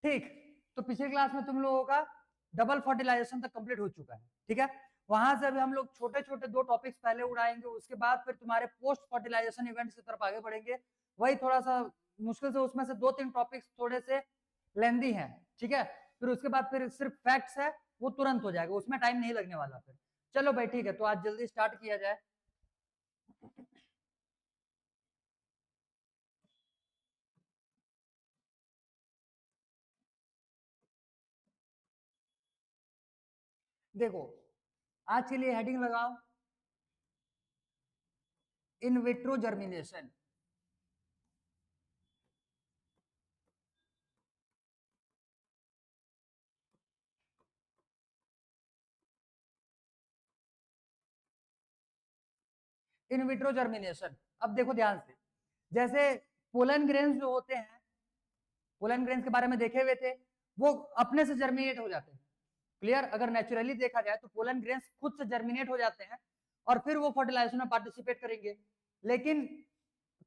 ठीक, तो पिछली क्लास में तुम लोगों का डबल फर्टिलाइजेशन तक कंप्लीट हो चुका है, ठीक है। वहां से अभी हम लोग छोटे छोटे 2 टॉपिक्स पहले उड़ाएंगे, उसके बाद फिर तुम्हारे पोस्ट फर्टिलाइजेशन इवेंट्स की तरफ आगे बढ़ेंगे। वही थोड़ा सा मुश्किल से, उसमें से 2-3 टॉपिक्स थोड़े से लेंदी हैं, ठीक है। फिर उसके बाद फिर सिर्फ फैक्ट्स है, वो तुरंत हो जाएगा, उसमें टाइम नहीं लगने वाला। फिर चलो भाई ठीक है, तो आज जल्दी स्टार्ट किया जाए। देखो आज के लिए हेडिंग लगाओ, in vitro germination. In vitro germination, अब देखो ध्यान से, जैसे पोलन ग्रेन्स जो होते हैं, पोलन ग्रेन्स के बारे में देखे हुए थे, वो अपने से जर्मिनेट हो जाते हैं। क्लियर, अगर नेचुरली देखा जाए तो पोलन ग्रेन्स खुद से जर्मिनेट हो जाते हैं और फिर वो फर्टिलाइजेशन में पार्टिसिपेट करेंगे। लेकिन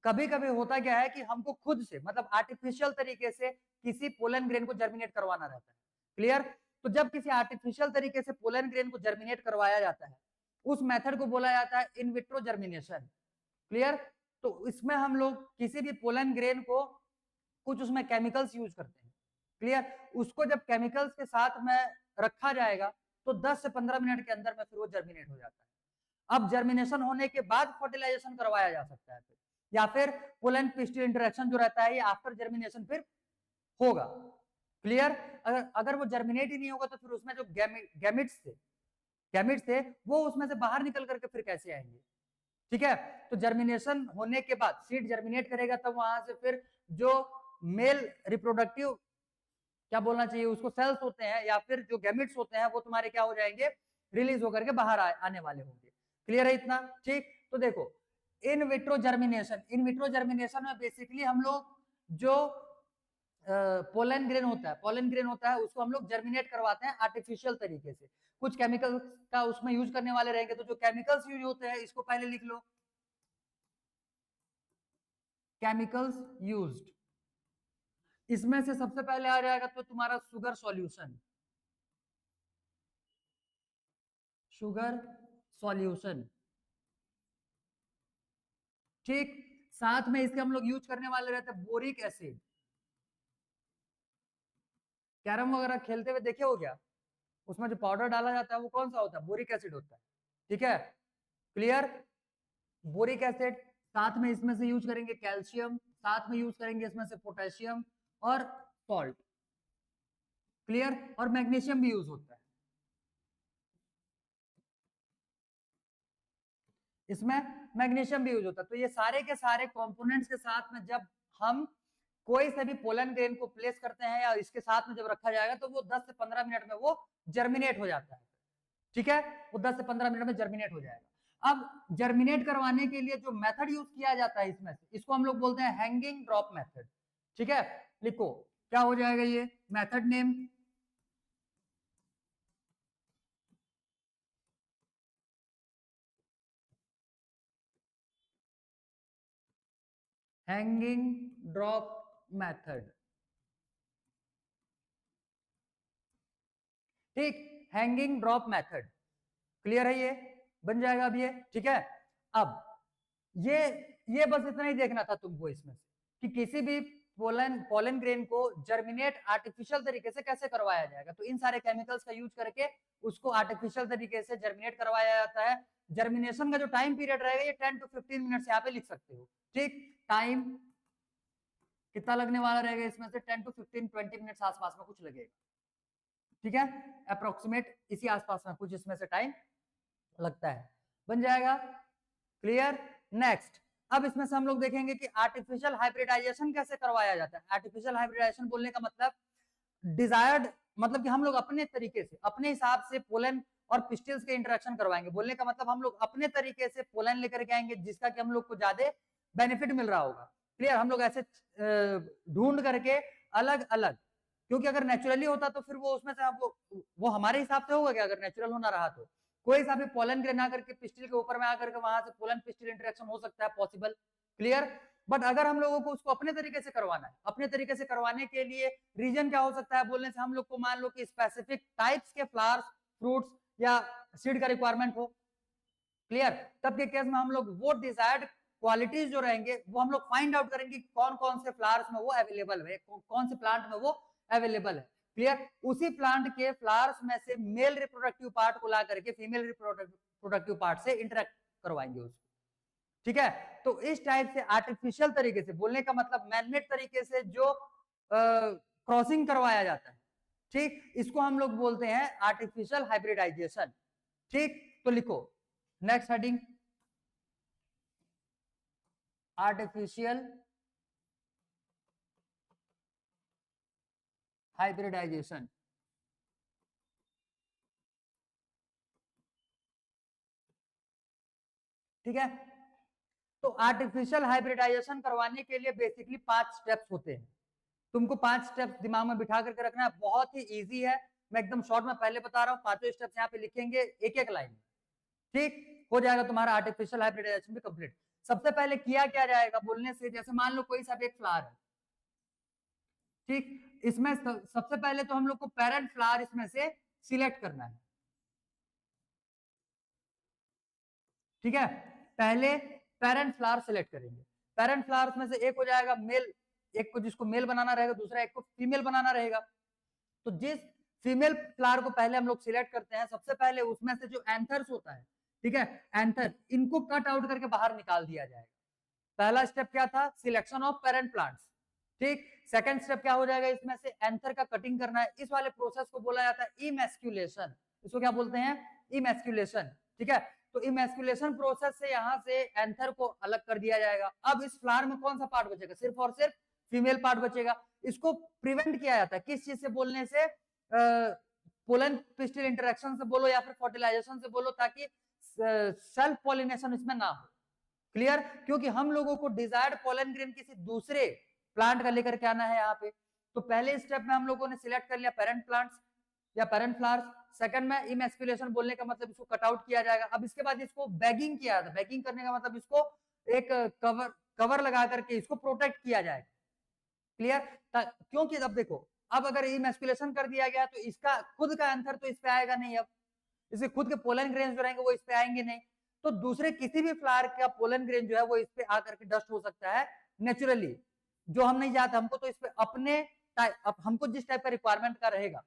कभी कभी होता क्या है कि हमको खुद से, मतलब आर्टिफिशियल तरीके से किसी पोलन ग्रेन को जर्मिनेट करवाना रहता है। क्लियर, तो जब किसी आर्टिफिशियल तरीके से पोलन ग्रेन को जर्मिनेट करवाया जाता है, उस मेथड को बोला जाता है इन विट्रो जर्मिनेशन। क्लियर, तो इसमें हम लोग किसी भी पोलन ग्रेन को कुछ उसमें केमिकल्स यूज करते हैं। क्लियर, उसको जब केमिकल्स के साथ में रखा जाएगा तो 10 से 15 मिनट के अंदर में फिर वो जर्मिनेट हो जाता है। अब जर्मिनेशन होने के बाद फर्टिलाइजेशन करवाया जा सकता है, या फिर पोलन पिस्टिल इंटरेक्शन जो रहता है ये आफ्टर जर्मिनेशन फिर होगा। क्लियर, अगर वो जर्मिनेट ही नहीं होगा तो फिर उसमें जो गैमिट्स थे वो उसमें से बाहर निकल करके फिर कैसे आएंगे। ठीक है, तो जर्मिनेशन होने के बाद सीड जर्मिनेट करेगा, तब वहां से फिर जो मेल रिप्रोडक्टिव क्या बोलना चाहिए उसको, सेल्स होते हैं या फिर जो गैमिट्स होते हैं, वो तुम्हारे क्या हो जाएंगे, रिलीज होकर के बाहर आने वाले होंगे। क्लियर है इतना? ठीक, तो देखो in vitro germination, in vitro germination में बेसिकली हम लोग जो पोलन ग्रेन होता है, पोलन ग्रेन होता है उसको हम लोग जर्मिनेट करवाते हैं आर्टिफिशियल तरीके से। कुछ केमिकल्स का उसमें यूज करने वाले रहेंगे, तो जो केमिकल्स यूज होते हैं इसको पहले लिख लो, केमिकल्स यूज्ड। इसमें से सबसे पहले आ जाएगा तो तुम्हारा शुगर सॉल्यूशन, शुगर सॉल्यूशन। ठीक, साथ में इसके हम लोग यूज करने वाले रहते हैं बोरिक एसिड। कैरम वगैरह खेलते हुए देखे हो क्या, उसमें जो पाउडर डाला जाता है वो कौन सा होता है, बोरिक एसिड होता है। ठीक है, क्लियर, बोरिक एसिड। साथ में इसमें से यूज करेंगे कैल्शियम, साथ में यूज करेंगे इसमें से पोटेशियम और सॉल्ट। क्लियर, और मैग्नीशियम भी यूज होता है इसमें, मैग्नीशियम भी यूज होता है। तो ये सारे के सारे कंपोनेंट्स के साथ में जब हम कोई से भी पोलन ग्रेन को प्लेस करते हैं या इसके साथ में जब रखा जाएगा तो वो 10 से 15 मिनट में वो जर्मिनेट हो जाता है। ठीक है, वो 10 से 15 मिनट में जर्मिनेट हो जाएगा। अब जर्मिनेट करवाने के लिए जो मेथड यूज किया जाता है इसमें से, इसको हम लोग बोलते हैं हैंगिंग ड्रॉप मेथड। ठीक है, लिखो क्या हो जाएगा ये method name, hanging drop method. ठीक, हैंगिंग ड्रॉप मेथड। क्लियर है, ये बन जाएगा अब ये। ठीक है, अब ये बस इतना ही देखना था तुमको इसमें से कि किसी भी पोलन ग्रेन को जर्मिनेट आर्टिफिशियल तरीके से कैसे करवाया जाएगा। तो इन सारे केमिकल्स का यूज करके उसको आर्टिफिशियल तरीके से जर्मिनेट करवाया जाता है। जर्मिनेशन का जो टाइम पीरियड रहेगा ये 10 to 15 मिनट्स यहाँ पे लिख सकते हो। ठीक, टाइम कितना लगने वाला रहेगा इसमें से, 10 to 15-20 मिनट्स आसपास में कुछ लगेगा। ठीक है, अप्रोक्सीमेट इसी आसपास में कुछ इसमें से टाइम लगता है, बन जाएगा। क्लियर, नेक्स्ट, अब इसमें से हम लोग देखेंगे कि आर्टिफिशियल हाइब्रिडाइजेशन कैसे करवाया जाता है। आर्टिफिशियल हाइब्रिडाइजेशन बोलने का मतलब डिजायर्ड, मतलब कि हम लोग अपने तरीके से अपने हिसाब से पोलन और पिस्टिल्स के इंटरेक्शन करवाएंगे। बोलने का मतलब हम लोग अपने तरीके से पोलन लेकर के आएंगे जिसका कि हम लोग को ज्यादा बेनिफिट मिल रहा होगा। क्लियर, हम लोग ऐसे ढूंढ करके अलग अलग, क्योंकि अगर नेचुरली होता तो फिर वो उसमें से वो हमारे हिसाब से होगा क्या, अगर नेचुरल होना रहा तो कोई सा भी पोलन ग्रेन आकर के पिस्टिल के ऊपर में आकर के वहां से पोलन पिस्टिल इंटरेक्शन हो सकता है, पॉसिबल। क्लियर, बट अगर हम लोगों को उसको अपने तरीके से करवाना है, अपने तरीके से करवाने के लिए रीजन क्या हो सकता है बोलने से, हम लोग को मान लो कि स्पेसिफिक टाइप्स के फ्लावर्स, फ्रूट्स या सीड का रिक्वायरमेंट हो, क्लियर, तब के केस में हम लोग वो डिजायर्ड क्वालिटीज जो रहेंगे वो हम लोग फाइंड आउट करेंगे कौन कौन से फ्लावर्स में वो अवेलेबल है, कौन से प्लांट में वो अवेलेबल है, क्लियर। उसी प्लांट के फ्लावर्स में से मेल रिप्रोडक्टिव पार्ट को ला करके फीमेल रिप्रोडक्टिव पार्ट से इंटरेक्ट करवाएंगे उसको, ठीक है। तो इस टाइप से आर्टिफिशियल तरीके से, बोलने का मतलब मैनमेड तरीके से जो क्रॉसिंग करवाया जाता है, ठीक, इसको हम लोग बोलते हैं आर्टिफिशियल हाइब्रिडाइजेशन, ठीक। तो लिखो नेक्स्ट हेडिंग, आर्टिफिशियल हाइब्रिडाइजेशन, ठीक है। तो आर्टिफिशियल हाइब्रिडाइजेशन करवाने के लिए बेसिकली 5 स्टेप्स होते हैं, तुमको 5 स्टेप्स दिमाग में बिठा करके रखना है, बहुत ही इजी है, मैं एकदम शॉर्ट में पहले बता रहा हूँ, पांचों स्टेप्स यहाँ पे लिखेंगे एक एक लाइन, ठीक, हो जाएगा तुम्हारा आर्टिफिशियल हाइब्रिडाइजेशन भी कंप्लीट। सबसे पहले किया क्या जाएगा बोलने से, जैसे मान लो कोई सा भी एक फ्लावर है, ठीक, इसमें सबसे पहले तो हम लोग को पेरेंट फ्लावर इसमें से सिलेक्ट करना है, ठीक है। पहले पेरेंट फ्लावर सिलेक्ट करेंगे, पेरेंट फ्लावर्स में से एक हो जाएगा मेल, एक को जिसको मेल बनाना रहेगा, दूसरा एक को फीमेल बनाना रहेगा। तो जिस फीमेल फ्लावर को पहले हम लोग सिलेक्ट करते हैं, सबसे पहले उसमें से जो एंथर्स होता है, ठीक है, एंथर, इनको कट आउट करके बाहर निकाल दिया जाएगा। पहला स्टेप क्या था, सिलेक्शन ऑफ पेरेंट प्लांट्स, ठीक। सेकंड स्टेप क्या हो जाएगा, इसमें से एंथर का कटिंग करना है, इस वाले प्रोसेस को बोला जाता है इमेस्क्युलेशन, इसको क्या बोलते हैं, इमेस्क्युलेशन, ठीक है। तो इमेस्क्युलेशन प्रोसेस से यहां से एंथर को अलग कर दिया जाएगा। अब इस फ्लावर में कौन सा पार्ट बचेगा, सिर्फ और सिर्फ फीमेल पार्ट बचेगा। इसको प्रिवेंट किया जाता है किस चीज से बोलने से, पोलन पिस्टिल इंटरेक्शन से बोलो या फिर फर्टिलाइजेशन से बोलो, ताकि सेल्फ पॉलिनेशन इसमें ना हो, क्लियर। क्योंकि हम लोगों को डिजायर्ड पोलन ग्रेन किसी दूसरे प्लांट का लेकर के आना है यहाँ पे। तो पहले स्टेप में हम लोगों ने सिलेक्ट कर लिया पेरेंट प्लांट्स या पेरेंट फ्लावर्स, सेकंड में इमेस्कुलेशन, बोलने का मतलब इसको कट आउट किया जाएगा। अब इसके बाद इसको बैगिंग किया जाता है, बैगिंग करने का मतलब इसको एक कवर लगा करके इसको प्रोटेक्ट किया जाएगा, क्लियर। क्योंकि अब देखो, अब अगर इमेस्कुलेशन कर दिया गया तो इसका खुद का आंसर तो इस पे आएगा नहीं, अब इसके खुद के पोलन ग्रेन जो रहेंगे वो इस पे आएंगे नहीं, तो दूसरे किसी भी फ्लावर का पोलन ग्रेन जो है वो इस पे आकर के डस्ट हो सकता है नेचुरली, जो हम नहीं चाहते। हमको तो इस पे अपने हमको जिस टाइप का रिक्वायरमेंट का रहेगा,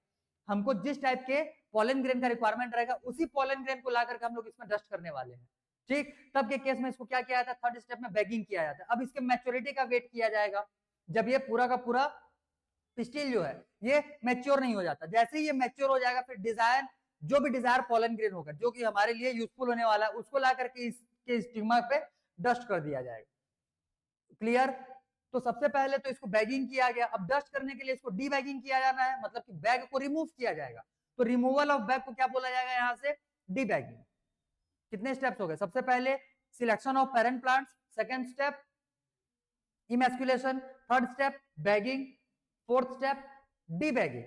हमको जिस टाइप के पोलन ग्रेन का रिक्वायरमेंट रहेगा, उसी पोलन ग्रेन को ला करके हम लोग इसमें डस्ट करने वाले हैं, ठीक। तब के केस में इसको क्या किया जाता है, थर्ड स्टेप में बैगिंग किया जाता है। अब इसके मैच्योरिटी का वेट किया जाएगा, जब ये पूरा का पूरा पिस्टिल जो है ये मैच्योर नहीं हो जाता, जैसे ही ये मैच्योर हो जाएगा फिर डिजायर, जो भी डिजायर पोलन ग्रेन होगा जो कि हमारे लिए यूजफुल होने वाला है, उसको ला करके इसके स्टिग्मा पे डस्ट कर दिया जाएगा, क्लियर। तो सबसे पहले तो इसको बैगिंग किया गया, अब डस्ट करने के लिए इसको डी बैगिंग किया जाना है, मतलब कि बैग को रिमूव किया जाएगा। तो रिमूवल ऑफ बैग को क्या बोला जाएगा यहाँ से, डी बैगिंग। कितने स्टेप्स हो गए, सबसे पहले selection of parent plants, second step emasculation, third step bagging, fourth step D bagging,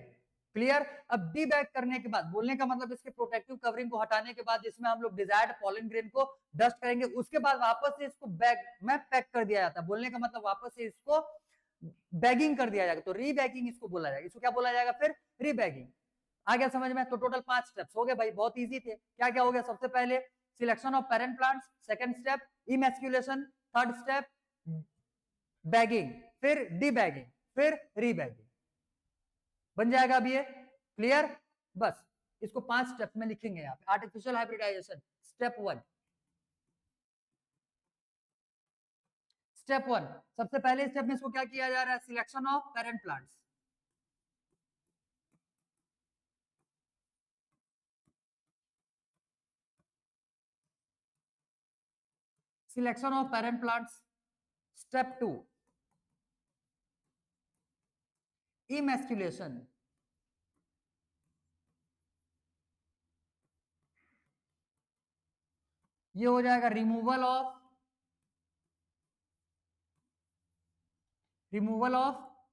clear. अब डी बैग करने के बाद, बोलने का मतलब इसके प्रोटेक्टिव कवरिंग को हटाने के बाद इसमें हम लोग डिजायर्ड पोलन ग्रेन को डस्ट करेंगे, उसके बाद वापस से इसको बैग में पैक कर दिया जाता है, बोलने का मतलब वापस से इसको बैगिंग कर दिया जाएगा, तो रीबैगिंग इसको बोला जाएगा। इसको क्या बोला जाएगा फिर, रीबैगिंग। आ गया समझ में। तो टोटल 5 स्टेप्स हो गए भाई, बहुत इजी थे। क्या क्या हो गया, सबसे पहले selection of parent plants, second step emasculation, third step bagging, फिर डीबैगिंग, फिर रीबैगिंग, बन जाएगा अब ये, क्लियर। बस इसको 5 स्टेप में लिखेंगे यहाँ पे। आर्टिफिशियल हाइब्रिडाइजेशन स्टेप 1, स्टेप 1 सबसे पहले स्टेप में इसको क्या किया जा रहा है, selection of parent plants, selection of parent plants. Step 2 emasculation, ये हो जाएगा removal of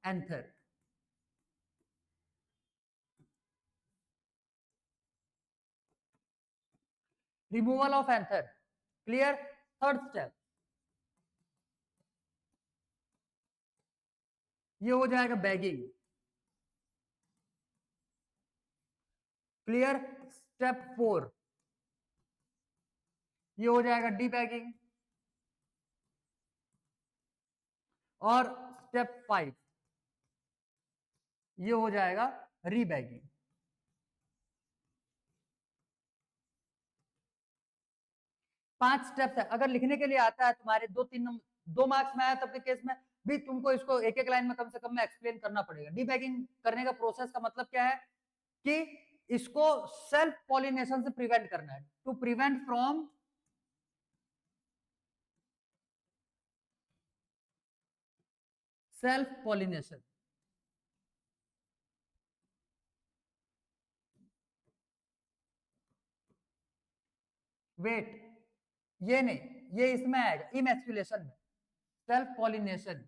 anther, removal of anther, clear. Third step ये हो जाएगा बैगिंग। क्लियर। स्टेप 4 ये हो जाएगा डी बैगिंग। और स्टेप 5 ये हो जाएगा रीबैगिंग। 5 स्टेप्स है। अगर लिखने के लिए आता है तुम्हारे 2 मार्क्स में आया तब के केस में भी तुमको इसको एक एक लाइन में कम से कम में एक्सप्लेन करना पड़ेगा। डीबैगिंग करने का प्रोसेस का मतलब क्या है कि इसको सेल्फ पॉलिनेशन से प्रिवेंट करना है, to prevent from self pollination. Wait, ये नहीं, ये इसमें आएगा इमैस्कुलेशन में, सेल्फ पॉलिनेशन।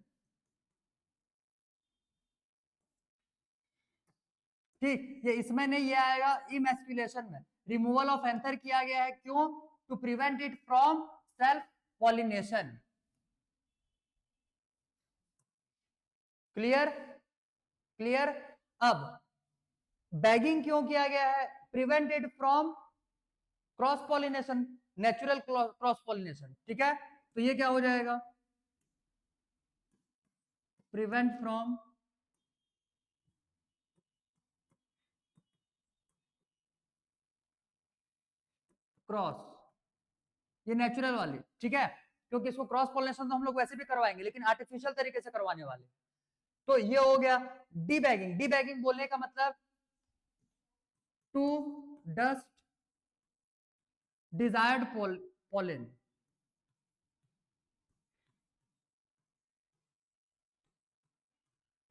ठीक, ये इसमें नहीं, ये आएगा इमैस्कुलेशन में। रिमूवल ऑफ एंथर किया गया है, क्यों? To prevent it from self pollination. Clear? Clear. अब बैगिंग क्यों किया गया है? Prevent it from cross pollination, natural cross pollination. ठीक है, तो ये क्या हो जाएगा? प्रिवेंट फ्रॉम क्रॉस, ये नेचुरल वाली। ठीक है, क्योंकि इसको क्रॉस पॉलिनेशन तो हम लोग वैसे भी करवाएंगे, लेकिन आर्टिफिशियल तरीके से करवाने वाले। तो ये हो गया डी बैगिंग। डी बैगिंग बोलने का मतलब to dust desired pollen,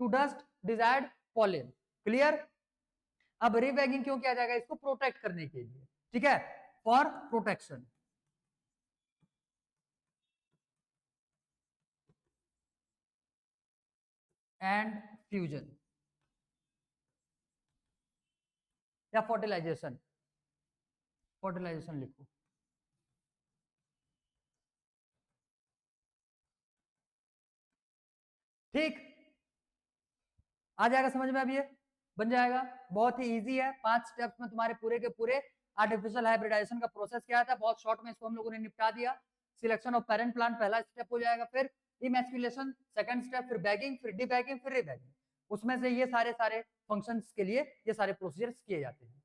to dust desired pollen। Clear. अब रीबैगिंग क्यों किया जाएगा? इसको प्रोटेक्ट करने के लिए। ठीक है, फॉर प्रोटेक्शन एंड फ्यूजन या फर्टिलाइजेशन, फर्टिलाइजेशन लिखो। ठीक, आ जाएगा समझ में? अब ये बन जाएगा, बहुत ही इजी है। 5 स्टेप्स में तुम्हारे पूरे के पूरे आर्टिफिशियल हाइब्रिडाइजेशन का प्रोसेस क्या था, बहुत शॉर्ट में इसको हम लोगों ने निपटा दिया। सिलेक्शन ऑफ पेरेंट प्लांट पहला स्टेप हो जाएगा, फिर इमैस्कुलेशन सेकंड स्टेप, फिर बैगिंग, फिर डीबैगिंग, फिर रीबैगिंग। उसमें से ये सारे फंक्शंस के लिए ये सारे प्रोसीजर्स किए जाते हैं।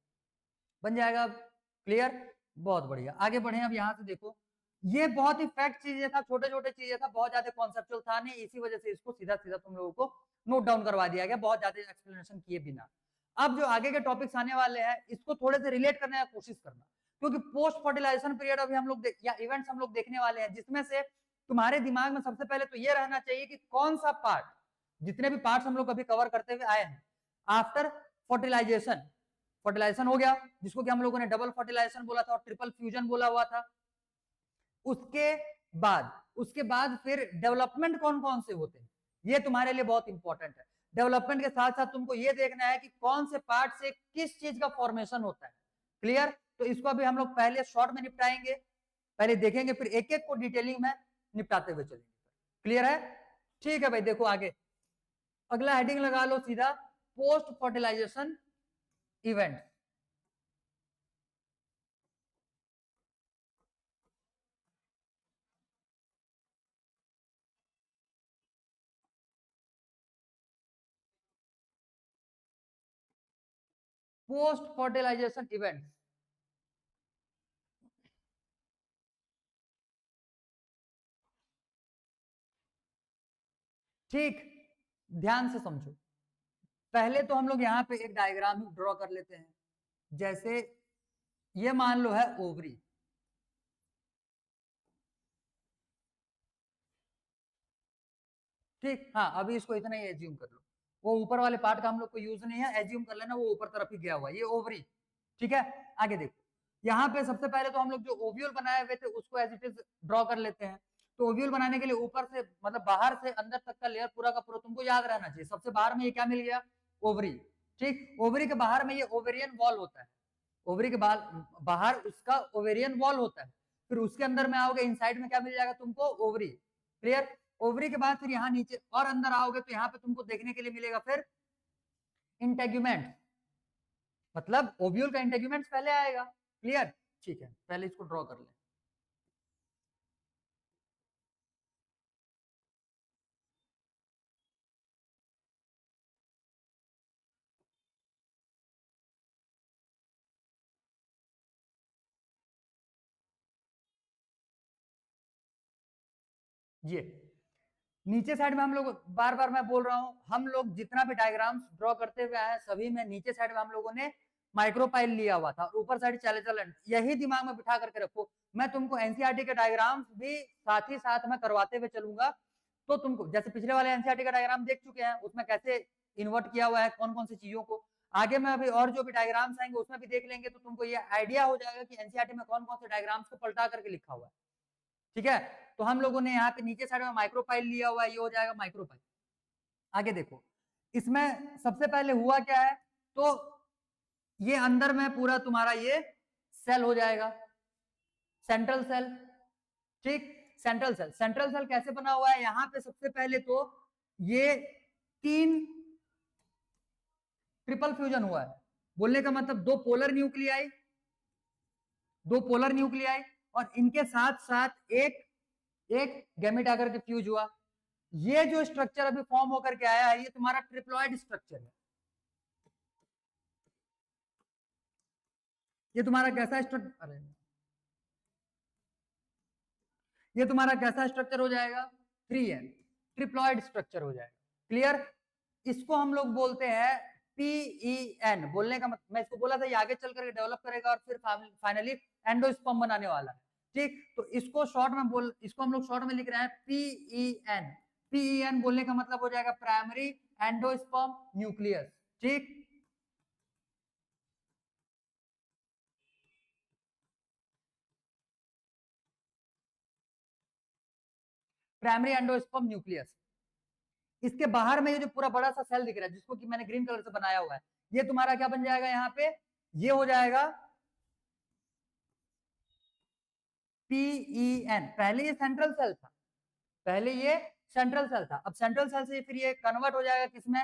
बन जाएगा अब? क्लियर, बहुत बढ़िया। आगे बढ़े। अब यहाँ से देखो, ये बहुत ही फैक्ट चीजें था, छोटे छोटे चीजें था, बहुत ज्यादा कॉन्सेप्चुअल था नहीं, इसी वजह से इसको सीधा सीधा तुम लोगों को नोट डाउन करवा दिया गया, बहुत ज्यादा एक्सप्लेनेशन किए बिना। अब जो आगे के टॉपिक्स आने वाले हैं इसको थोड़े से रिलेट करने की कोशिश करना, क्योंकि पोस्ट फर्टिलाइजेशन पीरियड अभी हम लोग या इवेंट्स हम लोग देखने वाले हैं, जिसमें से तुम्हारे दिमाग में सबसे पहले तो ये रहना चाहिए कि कौन सा पार्ट, जितने भी पार्ट्स हम लोग अभी कवर करते हुए आए हैं आफ्टर फर्टिलाइजेशन, फर्टिलाइजेशन हो गया जिसको कि हम लोगों ने डबल फर्टिलाइजेशन बोला था और ट्रिपल फ्यूजन बोला हुआ था। उसके बाद फिर डेवलपमेंट कौन कौन से होते हैं, ये तुम्हारे लिए बहुत इंपॉर्टेंट है। डेवलपमेंट के साथ साथ तुमको ये देखना है कि कौन से पार्ट से किस चीज का फॉर्मेशन होता है। क्लियर। तो इसको अभी हम लोग पहले शॉर्ट में निपटाएंगे, पहले देखेंगे, फिर एक एक को डिटेलिंग में निपटाते हुए चलेंगे। क्लियर है? ठीक है भाई, देखो आगे अगला हेडिंग लगा लो सीधा, post fertilisation event. Post fertilisation event, ठीक, ध्यान से समझो। पहले तो हम लोग यहाँ पे एक डायग्राम ड्रॉ कर लेते हैं। जैसे ये मान लो है ओवरी, ठीक। हाँ, अभी इसको इतना ही एज्यूम कर लो, वो ऊपर वाले पार्ट का हम लोग को यूज नहीं है, एज्यूम कर लेना वो ऊपर तरफ ही गया हुआ है, ये ओवरी। ठीक है, आगे देखो, यहाँ पे सबसे पहले तो हम लोग जो ओव्यूल बनाए हुए थे उसको एज इट इज ड्रॉ कर लेते हैं। तो ओव्यूल बनाने के लिए ऊपर से मतलब बाहर से अंदर तक का लेयर पूरा का पूरा तुमको याद रहना चाहिए। सबसे बाहर में ये क्या मिल गया? ओवरी। ठीक, ओवरी के बाहर में ये ओवेरियन वॉल होता है, ओवरी के बाहर उसका ओवेरियन वॉल होता है। फिर उसके अंदर में आओगे, इनसाइड में क्या मिल जाएगा तुमको? ओवरी। क्लियर। ओवरी के बाद फिर यहाँ नीचे और अंदर आओगे तो यहाँ पे तुमको देखने के लिए मिलेगा फिर इंटेग्यूमेंट, मतलब ओव्यूल का इंटेग्यूमेंट पहले आएगा। क्लियर? ठीक है, पहले इसको ड्रॉ कर ले। ये नीचे साइड में हम लोग, बार बार मैं बोल रहा हूं, हम लोग जितना भी डायग्राम्स ड्रॉ करते हुए आए सभी में नीचे साइड में हम लोगों ने माइक्रोपाइल लिया हुआ था, ऊपर साइड चैलेंज। यही दिमाग में बिठा करके रखो। मैं तुमको एनसीईआरटी के डायग्राम्स भी साथ ही साथ मैं करवाते हुए चलूंगा, तो तुमको जैसे पिछले वाले एनसीईआरटी का डायग्राम देख चुके हैं, उसमें कैसे इन्वर्ट किया हुआ है कौन कौन सी चीजों को, आगे में अभी और जो भी डायग्राम्स आएंगे उसमें भी देख लेंगे, तो तुमको ये आइडिया हो जाएगा कि एनसीईआरटी में कौन कौन से डायग्राम्स को पलटा करके लिखा हुआ है। ठीक है, तो हम लोगों ने यहाँ पे नीचे साइड में माइक्रोपाइल लिया हुआ है, ये हो जाएगा माइक्रोपाइल। आगे देखो, इसमें सबसे पहले हुआ क्या है, तो ये अंदर में पूरा तुम्हारा ये सेल हो जाएगा, सेंट्रल सेल। ठीक, सेंट्रल सेल। सेंट्रल सेल कैसे बना हुआ है, यहाँ पे सबसे पहले तो ये 3 ट्रिपल फ्यूजन हुआ है, बोलने का मतलब 2 पोलर न्यूक्लियाई, 2 पोलर न्यूक्लियाई, और इनके साथ साथ एक गैमेट आकर के फ्यूज हुआ। ये जो स्ट्रक्चर अभी फॉर्म होकर के आया है, ये तुम्हारा ट्रिप्लॉइड स्ट्रक्चर है। ये तुम्हारा कैसा स्ट्रक्चर, अरे ये तुम्हारा कैसा स्ट्रक्चर हो जाएगा, 3n, ट्रिप्लॉइड स्ट्रक्चर हो जाएगा। क्लियर? इसको हम लोग बोलते हैं PEN। बोलने का मतलब, मैं इसको बोला था ये आगे चल करके डेवलप करेगा और फिर फाइनली एंडोस्पर्म बनाने वाला है। ठीक, तो इसको शॉर्ट में इसको हम लोग शॉर्ट में लिख रहे हैं PEN। PEN बोलने का मतलब हो जाएगा प्राइमरी एंडोस्पर्म न्यूक्लियस। ठीक, प्राइमरी एंडोस्पर्म न्यूक्लियस। इसके बाहर में ये जो पूरा बड़ा सा सेल दिख रहा है, जिसको कि मैंने ग्रीन कलर से बनाया हुआ है, ये तुम्हारा क्या बन जाएगा, यहाँ पे ये हो जाएगा PEN। पहले ये सेंट्रल सेल था, पहले ये सेंट्रल सेल था, अब सेंट्रल सेल से फिर ये कन्वर्ट हो जाएगा किसमें,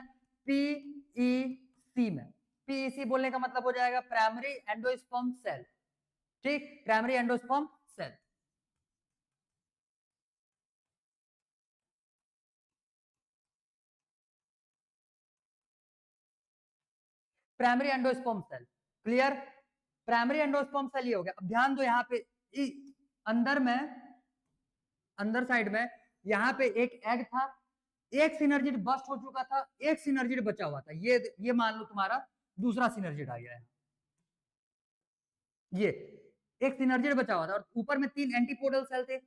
PEC में। PEC बोलने का मतलब हो जाएगा प्राइमरी एंडोस्पर्म सेल। ठीक, primary endosperm cell. Primary endosperm cell. Clear? Primary endosperm cell ये हो गया। अब ध्यान दो, यहाँ पे अंदर में, अंदर साइड में यहाँ पे एक एग था, एक सिनर्जिड बस्ट हो चुका था, एक सिनर्जिड बचा हुआ था। ये मान लो तुम्हारा दूसरा सिनर्जिड आ गया है, ये एक सिनर्जिड बचा हुआ था, और ऊपर में 3 एंटीपोडल सेल थे,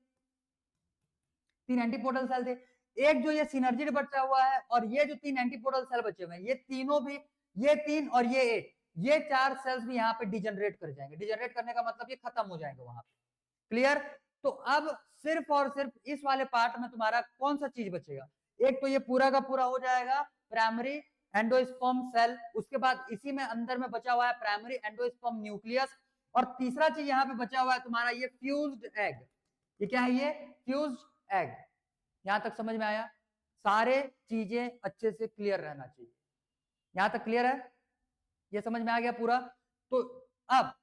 3 एंटीपोडल सेल थे। एक जो ये सिनर्जिड बचा हुआ है और ये जो 3 एंटीपोडल सेल बचे हुए हैं, ये तीनों भी, ये 3 और ये 1, ये 4 सेल्स भी यहाँ पे डिजनरेट कर जाएंगे। डिजनरेट करने का मतलब ये खत्म हो जाएंगे वहां पे। क्लियर? तो अब सिर्फ और सिर्फ इस वाले पार्ट में तुम्हारा कौन सा चीज बचेगा, एक तो ये पूरा का पूरा हो जाएगा प्राइमरी एंडोस्पर्म सेल, उसके बाद इसी में अंदर में बचा हुआ है प्राइमरी एंडोस्पर्म न्यूक्लियस, और तीसरा चीज यहाँ पे बचा हुआ है तुम्हारा ये फ्यूज्ड एग। ये क्या है, ये फ्यूज्ड एग। यहां तक समझ में आया? सारे चीजें अच्छे से क्लियर रहना चाहिए। यहां तक क्लियर है? ये समझ में आ गया पूरा? तो अब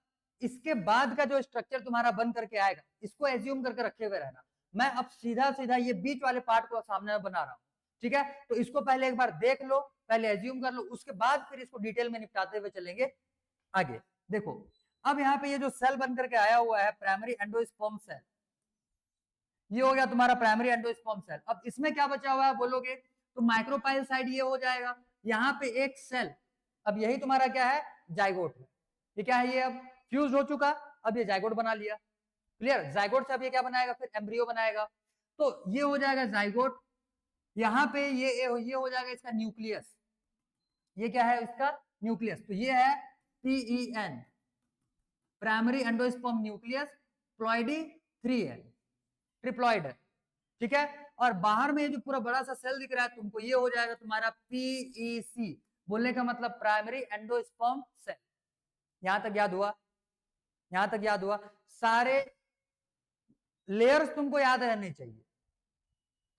इसके बाद का जो स्ट्रक्चर तुम्हारा बन करके आएगा, इसको एज्यूम करके रखे हुए रहना। मैं अब सीधा सीधा ये बीच वाले पार्ट को सामने में बना रहा हूं। ठीक है, तो इसको पहले एक बार देख लो, पहले एज्यूम कर लो, उसके बाद फिर इसको डिटेल में निपटाते हुए चलेंगे आगे। देखो, अब यहाँ पे ये जो सेल बन करके आया हुआ है प्राइमरी एंडोस्पर्म सेल, ये हो गया तुम्हारा प्राइमरी एंडोस्पर्म सेल। अब इसमें क्या बचा हुआ है बोलोगे, तो माइक्रोपाइल साइड ये हो जाएगा, यहाँ पे एक सेल, अब यही तुम्हारा क्या है, जाइगोट है। ये क्या है, ये अब फ्यूज हो चुका, अब ये जाइगोट बना लिया। क्लियर? जाइगोट से अब ये क्या बनाएगा, फिर एम्ब्रियो बनाएगा, तो ये हो जाएगा जाइगोट। यहाँ पे ये हो जाएगा इसका न्यूक्लियस, ये क्या है इसका न्यूक्लियस, तो ये है PEN, primary endosperm nucleus, ploidy 3N, triploid है। ठीक है, और बाहर में ये जो पूरा बड़ा सा सेल दिख रहा है तुमको, ये हो जाएगा तुम्हारा PEC, बोलने का मतलब प्राइमरी एंडोस्पर्म सेल। यहां तक याद हुआ? यहां तक याद हुआ? सारे लेयर्स तुमको याद रहने चाहिए।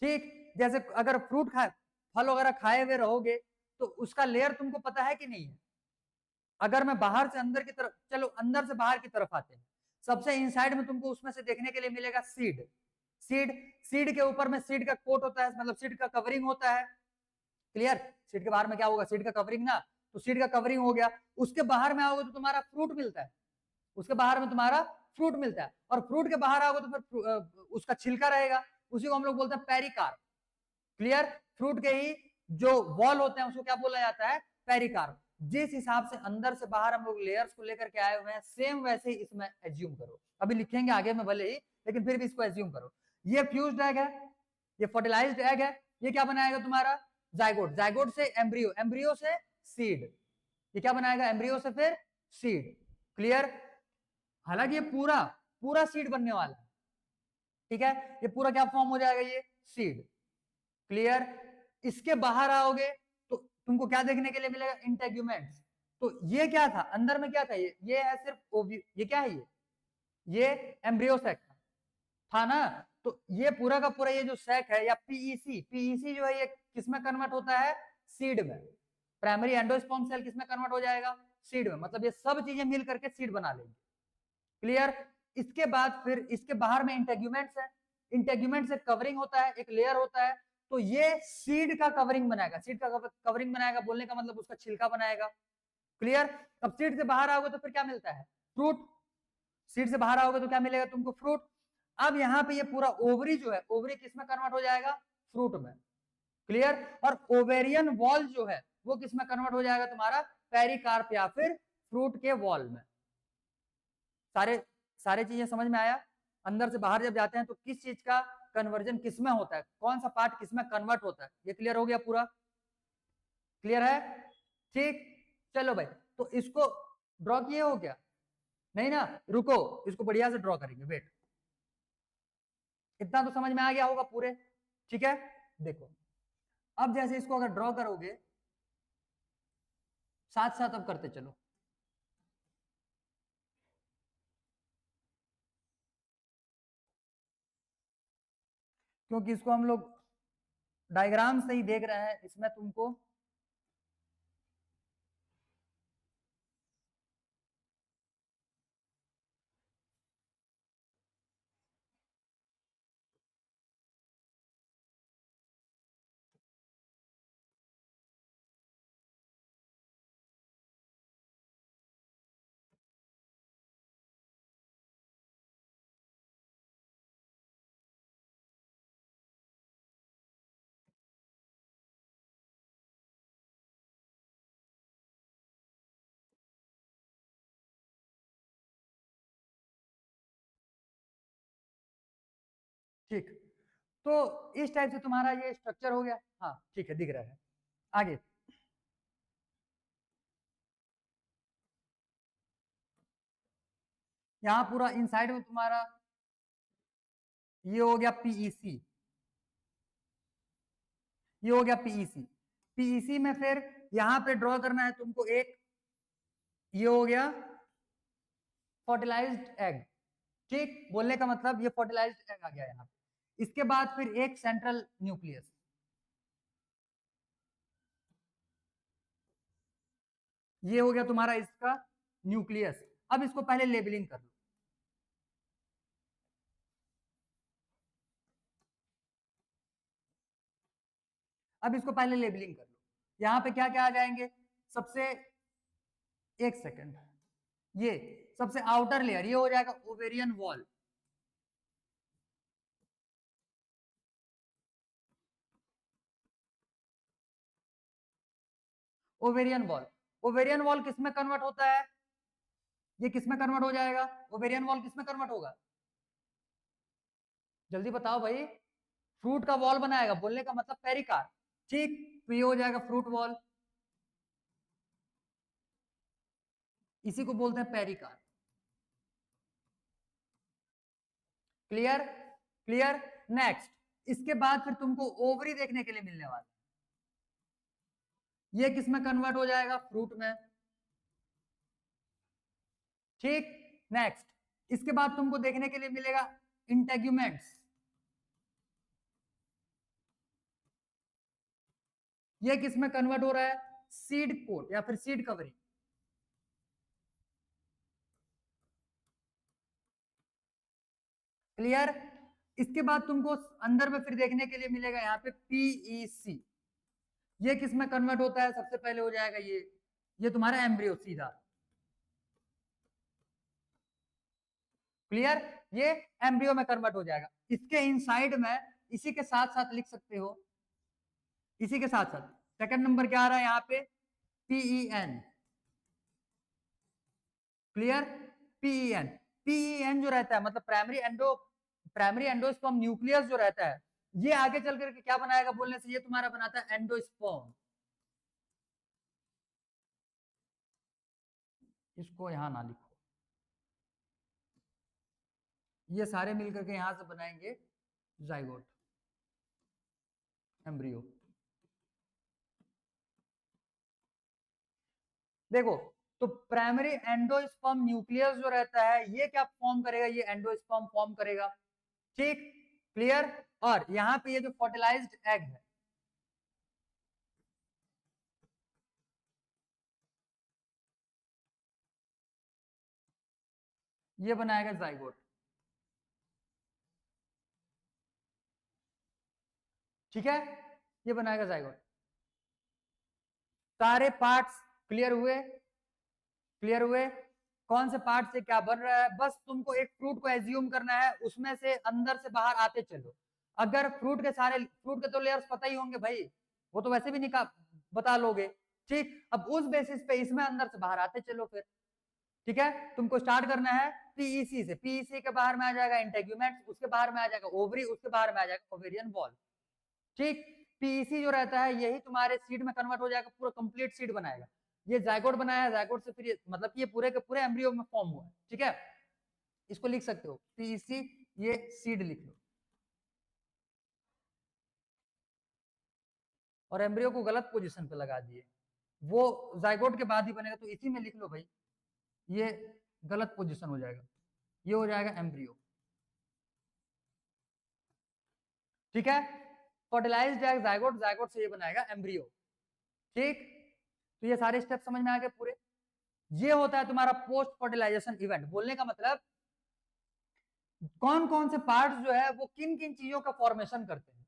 ठीक, जैसे अगर फ्रूट खाए, फल वगैरह खाए हुए रहोगे तो उसका लेयर तुमको पता है कि नहीं है? अगर मैं बाहर से अंदर की तरफ, चलो अंदर से बाहर की तरफ आते हैं, सबसे इनसाइड में तुमको उसमें से देखने के लिए मिलेगा सीड। सीड, सीड के ऊपर में सीड का कोट होता है, मतलब सीड का कवरिंग होता है। क्लियर? सीड के बाहर में क्या होगा? सीड का कवरिंग ना, तो सीड का कवरिंग हो गया। उसके बाहर में आओगे तो तुम्हारा फ्रूट मिलता है, उसके बाहर में तुम्हारा फ्रूट मिलता है, और फ्रूट के बाहर आओगे तो फिर उसका छिलका रहेगा, उसी को हम लोग बोलते हैं पेरिकार्प। क्लियर? फ्रूट के ही जो वॉल होते हैं उसको क्या बोला जाता है? पेरिकार्प। जिस हिसाब से अंदर से बाहर हम लोग लेयर्स को लेकर के आए हुए हैं, सेम वैसे ही इसमें एज्यूम करो। अभी लिखेंगे आगे में भले ही, लेकिन फिर भी इसको एज्यूम करो। ये फ्यूज्ड एग है, ये फर्टिलाइज्ड एग है, ये क्या बनाएगा तुम्हारा? जाइगोट। जाइगोट से एम्ब्रियो, एम्ब्रियो से सीड, ये क्या बनाएगा? एम्ब्रियो से फिर सीड। क्लियर? हालांकि ये पूरा पूरा सीड बनने वाला है, ठीक है? ये पूरा क्या फॉर्म हो जाएगा? ये सीड। क्लियर? इसके बाहर आओगे तो तुमको क्या देखने के लिए मिलेगा? इंटेग्यूमेंट्स। तो ये क्या था अंदर में? क्या था ये है सिर्फ ओव्यू। ये क्या है? ये एम्ब्रियो सैक था ना? तो ये पूरा का पूरा ये जो सैक है, या पीईसी, पीईसी जो है ये किसमें कन्वर्ट होता है? सीड में। प्राइमरी एंडोस्पर्म सेल किसमें कन्वर्ट हो जाएगा? सीड में। मतलब ये सब चीजें मिल करके सीड बना लेंगे। क्लियर? इसके बाद फिर इसके बाहर में इंटेग्यूमेंट्स है, इंटेग्यूमेंट से कवरिंग होता है, एक लेयर होता है, तो ये सीड का कवरिंग बनाएगा। सीड का कवरिंग बनाएगा बोलने का मतलब उसका छिलका बनाएगा। क्लियर? अब सीड से बाहर आओगे तो फिर क्या मिलता है? फ्रूट। सीड से बाहर आओगे तो क्या मिलेगा तुमको? फ्रूट। अब यहाँ पे ये पूरा ओवरी जो है, ओवरी किसमें कन्वर्ट हो जाएगा? फ्रूट में। क्लियर? और ओवेरियन वॉल जो है वो किसमें कन्वर्ट हो जाएगा तुम्हारा? पेरिकार्प या फिर फ्रूट के वॉल में। सारे सारे चीजें समझ में आया? अंदर से बाहर जब जाते हैं तो किस चीज का कन्वर्जन किसमें होता है, कौन सा पार्ट किसमें कन्वर्ट होता है, ये क्लियर हो गया पूरा? क्लियर है? ठीक। चलो भाई, तो इसको ड्रॉ किए हो क्या? नहीं ना? रुको, इसको बढ़िया से ड्रॉ करेंगे, वेट। इतना तो समझ में आ गया होगा पूरे, ठीक है? देखो, अब जैसे इसको अगर ड्रॉ करोगे, साथ साथ अब करते चलो। क्योंकि इसको हम लोग डायग्राम से ही देख रहे हैं, इसमें तुमको ठीक। तो इस टाइप से तुम्हारा ये स्ट्रक्चर हो गया। हाँ ठीक है, दिख रहा है। आगे यहाँ पूरा इनसाइड में तुम्हारा ये हो गया पीईसी, ये हो गया पीईसी। पीईसी में फिर यहाँ पे ड्रॉ करना है तुमको एक, ये हो गया फर्टिलाइज्ड एग। ठीक, बोलने का मतलब ये फर्टिलाइज्ड एग आ गया यहाँ पे। इसके बाद फिर एक सेंट्रल न्यूक्लियस, ये हो गया तुम्हारा इसका न्यूक्लियस। अब इसको पहले लेबलिंग कर लो। अब इसको पहले लेबलिंग कर लो। यहाँ पे क्या क्या आ जाएंगे? सबसे, एक सेकेंड, ये सबसे आउटर लेयर ये हो जाएगा ovarian wall. Ovarian wall, ovarian wall किसमें कन्वर्ट होता है? ये किसमें कन्वर्ट हो जाएगा? ओवेरियन वॉल किसमें कन्वर्ट होगा? जल्दी बताओ भाई। फ्रूट का वॉल बनाएगा बोलने का मतलब पेरिकार्प। ठीक, तो ये हो जाएगा फ्रूट वॉल, इसी को बोलते हैं पेरिकार्प। क्लियर? क्लियर? नेक्स्ट, इसके बाद फिर तुमको ओवरी देखने के लिए मिलने वाला, ये किसमें कन्वर्ट हो जाएगा? फ्रूट में। ठीक, नेक्स्ट इसके बाद तुमको देखने के लिए मिलेगा इंटेग्यूमेंट्स। ये किस में कन्वर्ट हो रहा है, सीड कोट या फिर सीड कवरिंग। क्लियर। इसके बाद तुमको अंदर में फिर देखने के लिए मिलेगा यहाँ पे पीईसी, ये किस में कन्वर्ट होता है, सबसे पहले हो जाएगा ये तुम्हारा एम्ब्रियो सीधा। क्लियर, ये एम्ब्रियो में कन्वर्ट हो जाएगा। इसके इनसाइड में इसी के साथ साथ लिख सकते हो, इसी के साथ साथ सेकंड नंबर क्या आ रहा है यहाँ पे, पीईएन। Clear, PEN. पीईएन जो रहता है मतलब प्राइमरी एंडोस्पर्म न्यूक्लियस जो रहता है, ये आगे चल करके क्या बनाएगा बोलने से, ये तुम्हारा बनाता है एंडोस्पर्म। इसको यहां ना लिखो, ये सारे मिलकर के यहां से बनाएंगे जाइगोट, एम्ब्रियो। देखो, तो प्राइमरी एंडोस्पर्म न्यूक्लियस जो रहता है ये क्या फॉर्म करेगा, ये एंडोस्पर्म फॉर्म करेगा। ठीक, क्लियर। और यहाँ पे ये जो फर्टिलाइज्ड एग है, ये बनाएगा जाइगोट। ठीक है, ये बनाएगा जाइगोट। सारे पार्ट्स क्लियर हुए, क्लियर हुए। कौन से पार्ट से क्या बन रहा है, बस तुमको एक फ्रूट को एज्यूम करना है, उसमें से अंदर से बाहर आते चलो। अगर फ्रूट के तो लेयर्स पता ही होंगे भाई, वो तो वैसे भी निकाल बता लोगे। ठीक, अब उस बेसिस पे इसमें अंदर से बाहर आते चलो फिर। ठीक है, तुमको स्टार्ट करना है पीईसी से। पीईसी के बाहर में आ जाएगा इंटेग्यूमेंट, उसके बाहर में आ जाएगा ओवरी, उसके बाहर में आ जाएगा ओवेरियन बॉल। ठीक, पीईसी जो रहता है यही तुम्हारे सीड में कन्वर्ट हो जाएगा, पूरा कंप्लीट सीड बनाएगा। ये जायगोट बनाया, जायगोट से फिर मतलब ये पूरे के पूरे एम्ब्रियो में फॉर्म हुआ है। ठीक है, इसको लिख सकते हो पीईसी, ये सीड लिख लो। और एम्ब्रियो को गलत पोजीशन पे लगा दिए, वो जायगोट के बाद ही बनेगा, तो इसी में लिख लो भाई, ये गलत पोजीशन हो जाएगा, ये हो जाएगा एम्ब्रियो। ठीक है, फर्टिलाइज्ड एग जायगोट, जायगोट से ये बनाएगा एम्ब्रियो। ठीक, तो ये सारे स्टेप समझ में आ गए पूरे। ये होता है तुम्हारा पोस्ट फर्टिलाइजेशन इवेंट। बोलने का मतलब कौन कौन से पार्ट्स जो है वो किन किन चीजों का फॉर्मेशन करते हैं।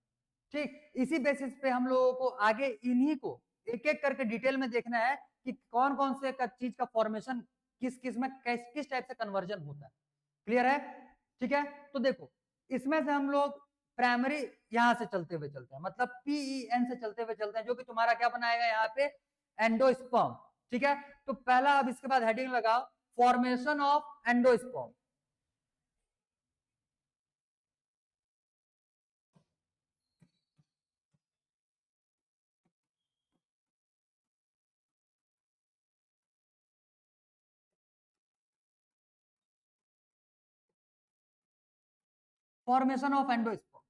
ठीक, इसी बेसिस पे हम लोगों को आगे इन्हीं को एक एक करके डिटेल में देखना है कि कौन कौन से चीज का फॉर्मेशन किस किस में किस टाइप से कन्वर्जन होता है। क्लियर है। ठीक है, तो देखो इसमें से हम लोग प्राइमरी यहां से चलते हुए चलते हैं, मतलब पीईएन से चलते हुए चलते हैं, जो कि तुम्हारा क्या बनाएगा यहाँ पे, एंडोस्पर्म। ठीक है, तो पहला, अब इसके बाद हेडिंग लगाओ, formation of endosperm. Formation of endosperm.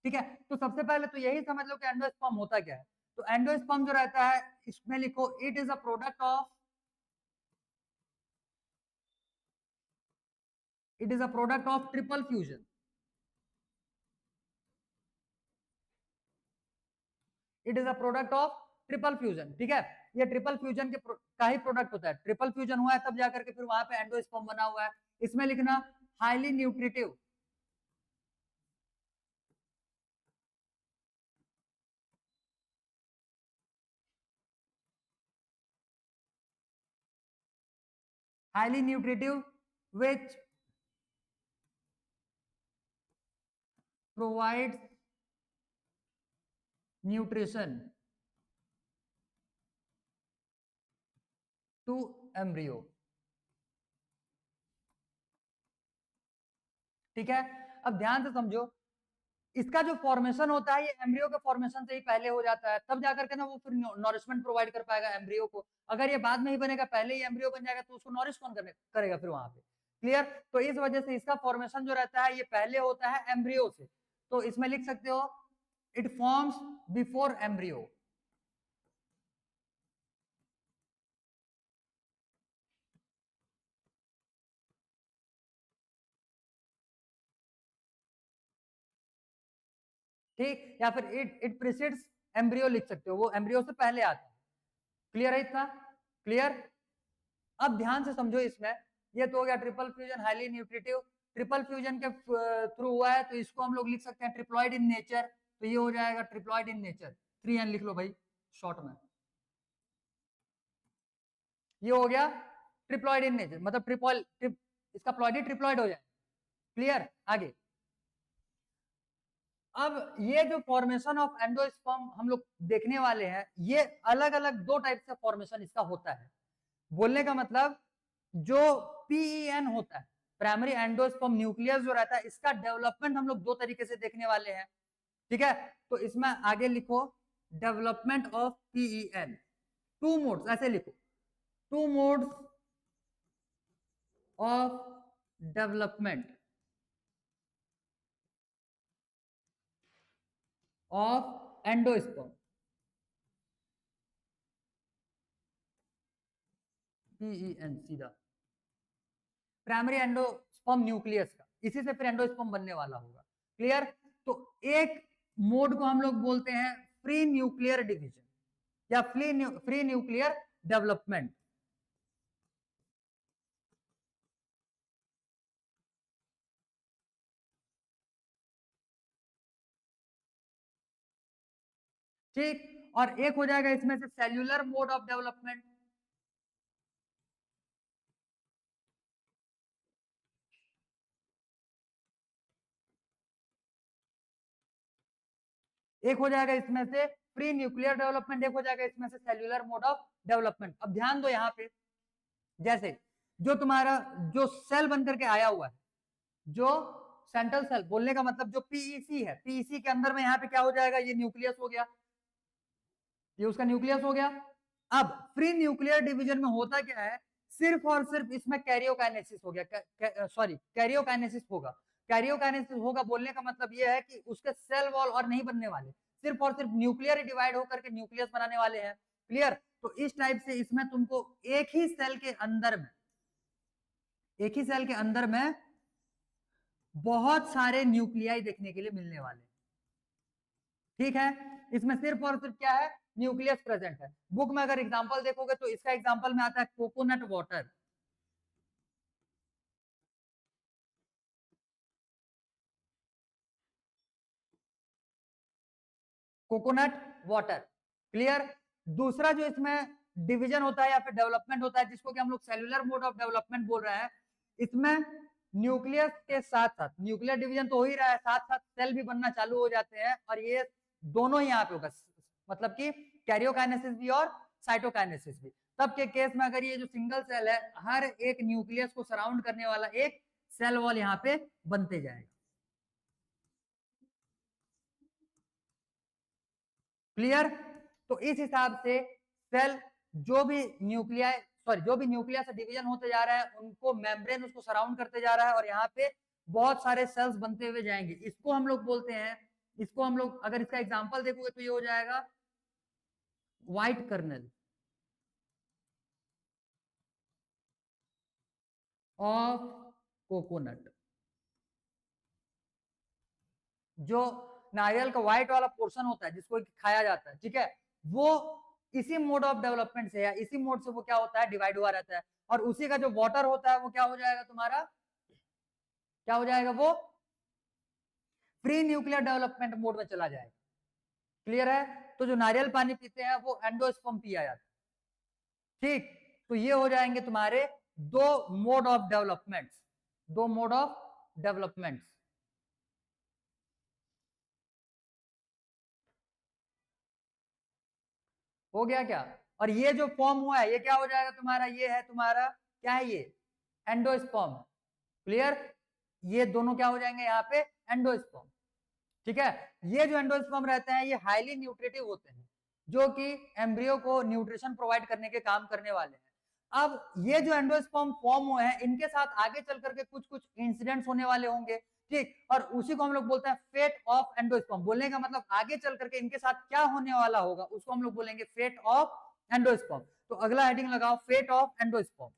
ठीक है, तो सबसे पहले तो यही समझ लो कि एंडोस्पर्म होता क्या है। तो एंडोस्पर्म जो रहता है, इसमें लिखो it is a product of, it is a product of triple fusion. It is a product of triple fusion. ठीक है, ये ट्रिपल फ्यूजन के का ही प्रोडक्ट होता है। ट्रिपल फ्यूजन हुआ है तब जाकर के फिर वहां पे एंडोस्पर्म बना हुआ है। इसमें लिखना highly nutritive, highly nutritive which provides nutrition to embryo। ठीक है, अब ध्यान से समझो, इसका जो फॉर्मेशन होता है ये एम्ब्रियो के फॉर्मेशन से ही पहले हो जाता है, तब जाकर के ना वो फिर नॉरिशमेंट प्रोवाइड कर पाएगा एम्ब्रियो को। अगर ये बाद में ही बनेगा, पहले ही एम्ब्रियो बन जाएगा, तो उसको नॉरिश कौन करेगा फिर वहां पे। क्लियर, तो इस वजह से इसका फॉर्मेशन जो रहता है ये पहले होता है एम्ब्रियो से। तो इसमें लिख सकते हो इट फॉर्म्स बिफोर एम्ब्रियो। ठीक, या फिर इट प्रिसीड्स एम्ब्रियो लिख सकते हो, वो एम्ब्रियो से पहले आता है। क्लियर है इतना? क्लियर? अब ध्यान से समझो इसमें, ये तो हो गया triple fusion highly nutritive, triple fusion के थ्रू हुआ है तो इसको हम लोग लिख सकते हैं ट्रिप्लॉइड इन नेचर, तो ये हो जाएगा ट्रिप्लॉइड इन नेचर, 3n लिख लो भाई शॉर्ट में। ये हो गया ट्रिप्लॉइड इन नेचर, मतलब इसका प्लॉइडी ट्रिप्लॉइड हो जाए। क्लियर? आगे अब ये जो फॉर्मेशन ऑफ एंडोस्पर्म हम लोग देखने वाले हैं, ये अलग अलग दो टाइप से फॉर्मेशन इसका होता है। बोलने का मतलब जो पीईएन होता है, प्राइमरी एंडोस्पर्म न्यूक्लियस जो रहता है, इसका डेवलपमेंट हम लोग दो तरीके से देखने वाले हैं। ठीक है, तो इसमें आगे लिखो development of PEN, two modes, ऐसे लिखो two modes of development of endosperm, PEN सीधा प्राइमरी एंडोस्पर्म न्यूक्लियस का, इसी से फिर एंडोस्पर्म बनने वाला होगा। क्लियर? तो एक मोड को हम लोग बोलते हैं फ्री न्यूक्लियर डिवीजन या फ्री न्यूक्लियर डेवलपमेंट। ठीक, और एक हो जाएगा इसमें से सेल्यूलर मोड ऑफ डेवलपमेंट। एक हो जाएगा इसमें से फ्री न्यूक्लियर डेवलपमेंट, एक हो जाएगा इसमें से सेल्यूलर मोड ऑफ डेवलपमेंट। अब ध्यान दो यहाँ पे, जैसे जो तुम्हारा जो सेल बनकर के आया हुआ है, जो सेंट्रल सेल, बोलने का मतलब जो पीईसी है, पीईसी के अंदर में यहाँ पे क्या हो जाएगा, ये न्यूक्लियस हो गया, ये उसका न्यूक्लियस हो गया। अब फ्री न्यूक्लियर डिवीजन में होता क्या है, सिर्फ और सिर्फ इसमें कैरियोकाइनेसिस हो गया, सॉरी कैरियोकाइनेसिस होगा। कैरियोकाइनेसिस होगा बोलने का मतलब ये है कि उसके सेल वॉल और नहीं बनने वाले, सिर्फ और सिर्फ न्यूक्लियर डिवाइड होकर के न्यूक्लियस बनाने वाले हैं। क्लियर? तो इस टाइप से इसमें तुमको एक ही सेल के अंदर में, एक ही सेल के अंदर में बहुत सारे न्यूक्लियाई देखने के लिए मिलने वाले। ठीक है, इसमें सिर्फ और सिर्फ क्या है, न्यूक्लियस प्रेजेंट है। बुक में अगर एग्जांपल देखोगे तो इसका एग्जांपल में आता है coconut water. Coconut water. Clear? दूसरा जो इसमें डिवीजन होता है या फिर डेवलपमेंट होता है, जिसको कि हम लोग सेल्यूलर मोड ऑफ डेवलपमेंट बोल रहे हैं, इसमें न्यूक्लियस के साथ साथ न्यूक्लियर डिवीजन तो हो ही रहा है, साथ साथ सेल भी बनना चालू हो जाते हैं, और ये दोनों ही यहाँ पे होगा, मतलब कि कैरियोकाइनेसिस भी और साइटोकाइनेसिस भी। तब के केस में अगर ये जो सिंगल सेल है, हर एक न्यूक्लियस को सराउंड करने वाला एक सेल वॉल यहाँ पे बनते जाएगा। क्लियर? तो इस हिसाब से सेल जो भी न्यूक्लियाई, सॉरी जो भी न्यूक्लियस से डिवीजन होते जा रहा है, उनको मेम्ब्रेन उसको सराउंड करते जा रहा है, और यहाँ पे बहुत सारे सेल्स बनते हुए जाएंगे। इसको हम लोग बोलते हैं, इसको हम लोग अगर इसका एग्जांपल देखोगे तो ये हो जाएगा व्हाइट कर्नल ऑफ कोकोनट। जो नारियल का व्हाइट वाला पोर्शन होता है जिसको खाया जाता है, ठीक है, वो इसी मोड ऑफ डेवलपमेंट से या इसी मोड से वो क्या होता है, डिवाइड हुआ रहता है। और उसी का जो वाटर होता है वो क्या हो जाएगा तुम्हारा, क्या हो जाएगा, वो फ्री न्यूक्लियर डेवलपमेंट मोड में चला जाएगा। क्लियर है? तो जो नारियल पानी पीते हैं वो एंडोस्पर्म पिया जाता है। ठीक, तो ये हो जाएंगे तुम्हारे दो मोड ऑफ डेवलपमेंट, दो मोड ऑफ डेवलपमेंट। हो गया क्या? और ये जो फॉर्म हुआ है ये क्या हो जाएगा तुम्हारा, ये है तुम्हारा क्या है, ये एंडोस्पर्म। क्लियर? ये दोनों क्या हो जाएंगे यहाँ पे, एंडोस्पर्म। ठीक है, ये जो एंडोस्पर्म रहते हैं ये हाईली न्यूट्रिटिव होते हैं, जो कि एम्ब्रियो को न्यूट्रिशन प्रोवाइड करने के काम करने वाले हैं। अब ये जो एंडोस्पर्म फॉर्म हुए हैं, इनके साथ आगे चल करके कुछ कुछ इंसिडेंट्स होने वाले होंगे। ठीक, और उसी को हम लोग बोलते हैं फेट ऑफ एंडोस्पर्म। बोलने का मतलब आगे चल करके इनके साथ क्या होने वाला होगा उसको हम लोग बोलेंगे फेट ऑफ एंडोस्पर्म। तो अगला हेडिंग लगाओ, fate of endosperm.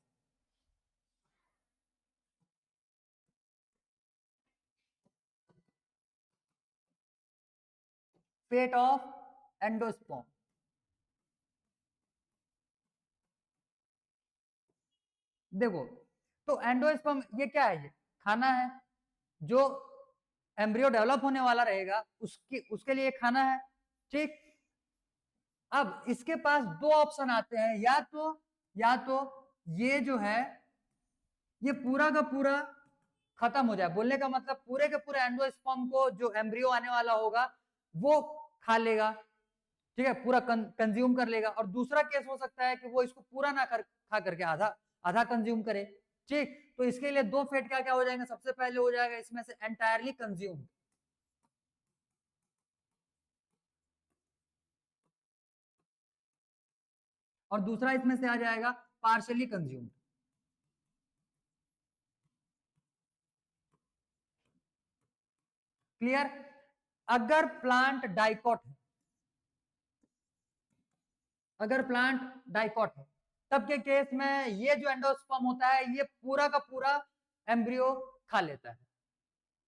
Fate of endosperm. देखो, तो एंडोस्पर्म ये क्या है? ये खाना है, जो एम्ब्रियो डेवलप होने वाला रहेगा उसके लिए खाना है, ठीक। अब इसके पास दो ऑप्शन आते हैं, या तो ये जो है ये पूरा का पूरा खत्म हो जाए, बोलने का मतलब पूरे के पूरे एंडोस्पर्म को जो एम्ब्रियो आने वाला होगा वो खा लेगा, ठीक है, पूरा कंज्यूम कर लेगा। और दूसरा केस हो सकता है कि वो इसको पूरा ना खा करके आधा आधा कंज्यूम करे, ठीक। तो इसके लिए दो फेट क्या क्या हो जाएंगे? सबसे पहले हो जाएगा इसमें से एंटायरली कंज्यूम, और दूसरा इसमें से आ जाएगा पार्शियली कंज्यूम। क्लियर? अगर प्लांट डाइकॉट है, अगर प्लांट डाइकॉट है, तब के केस में ये जो एंडोस्पर्म होता है ये पूरा का पूरा एम्ब्रियो खा लेता है,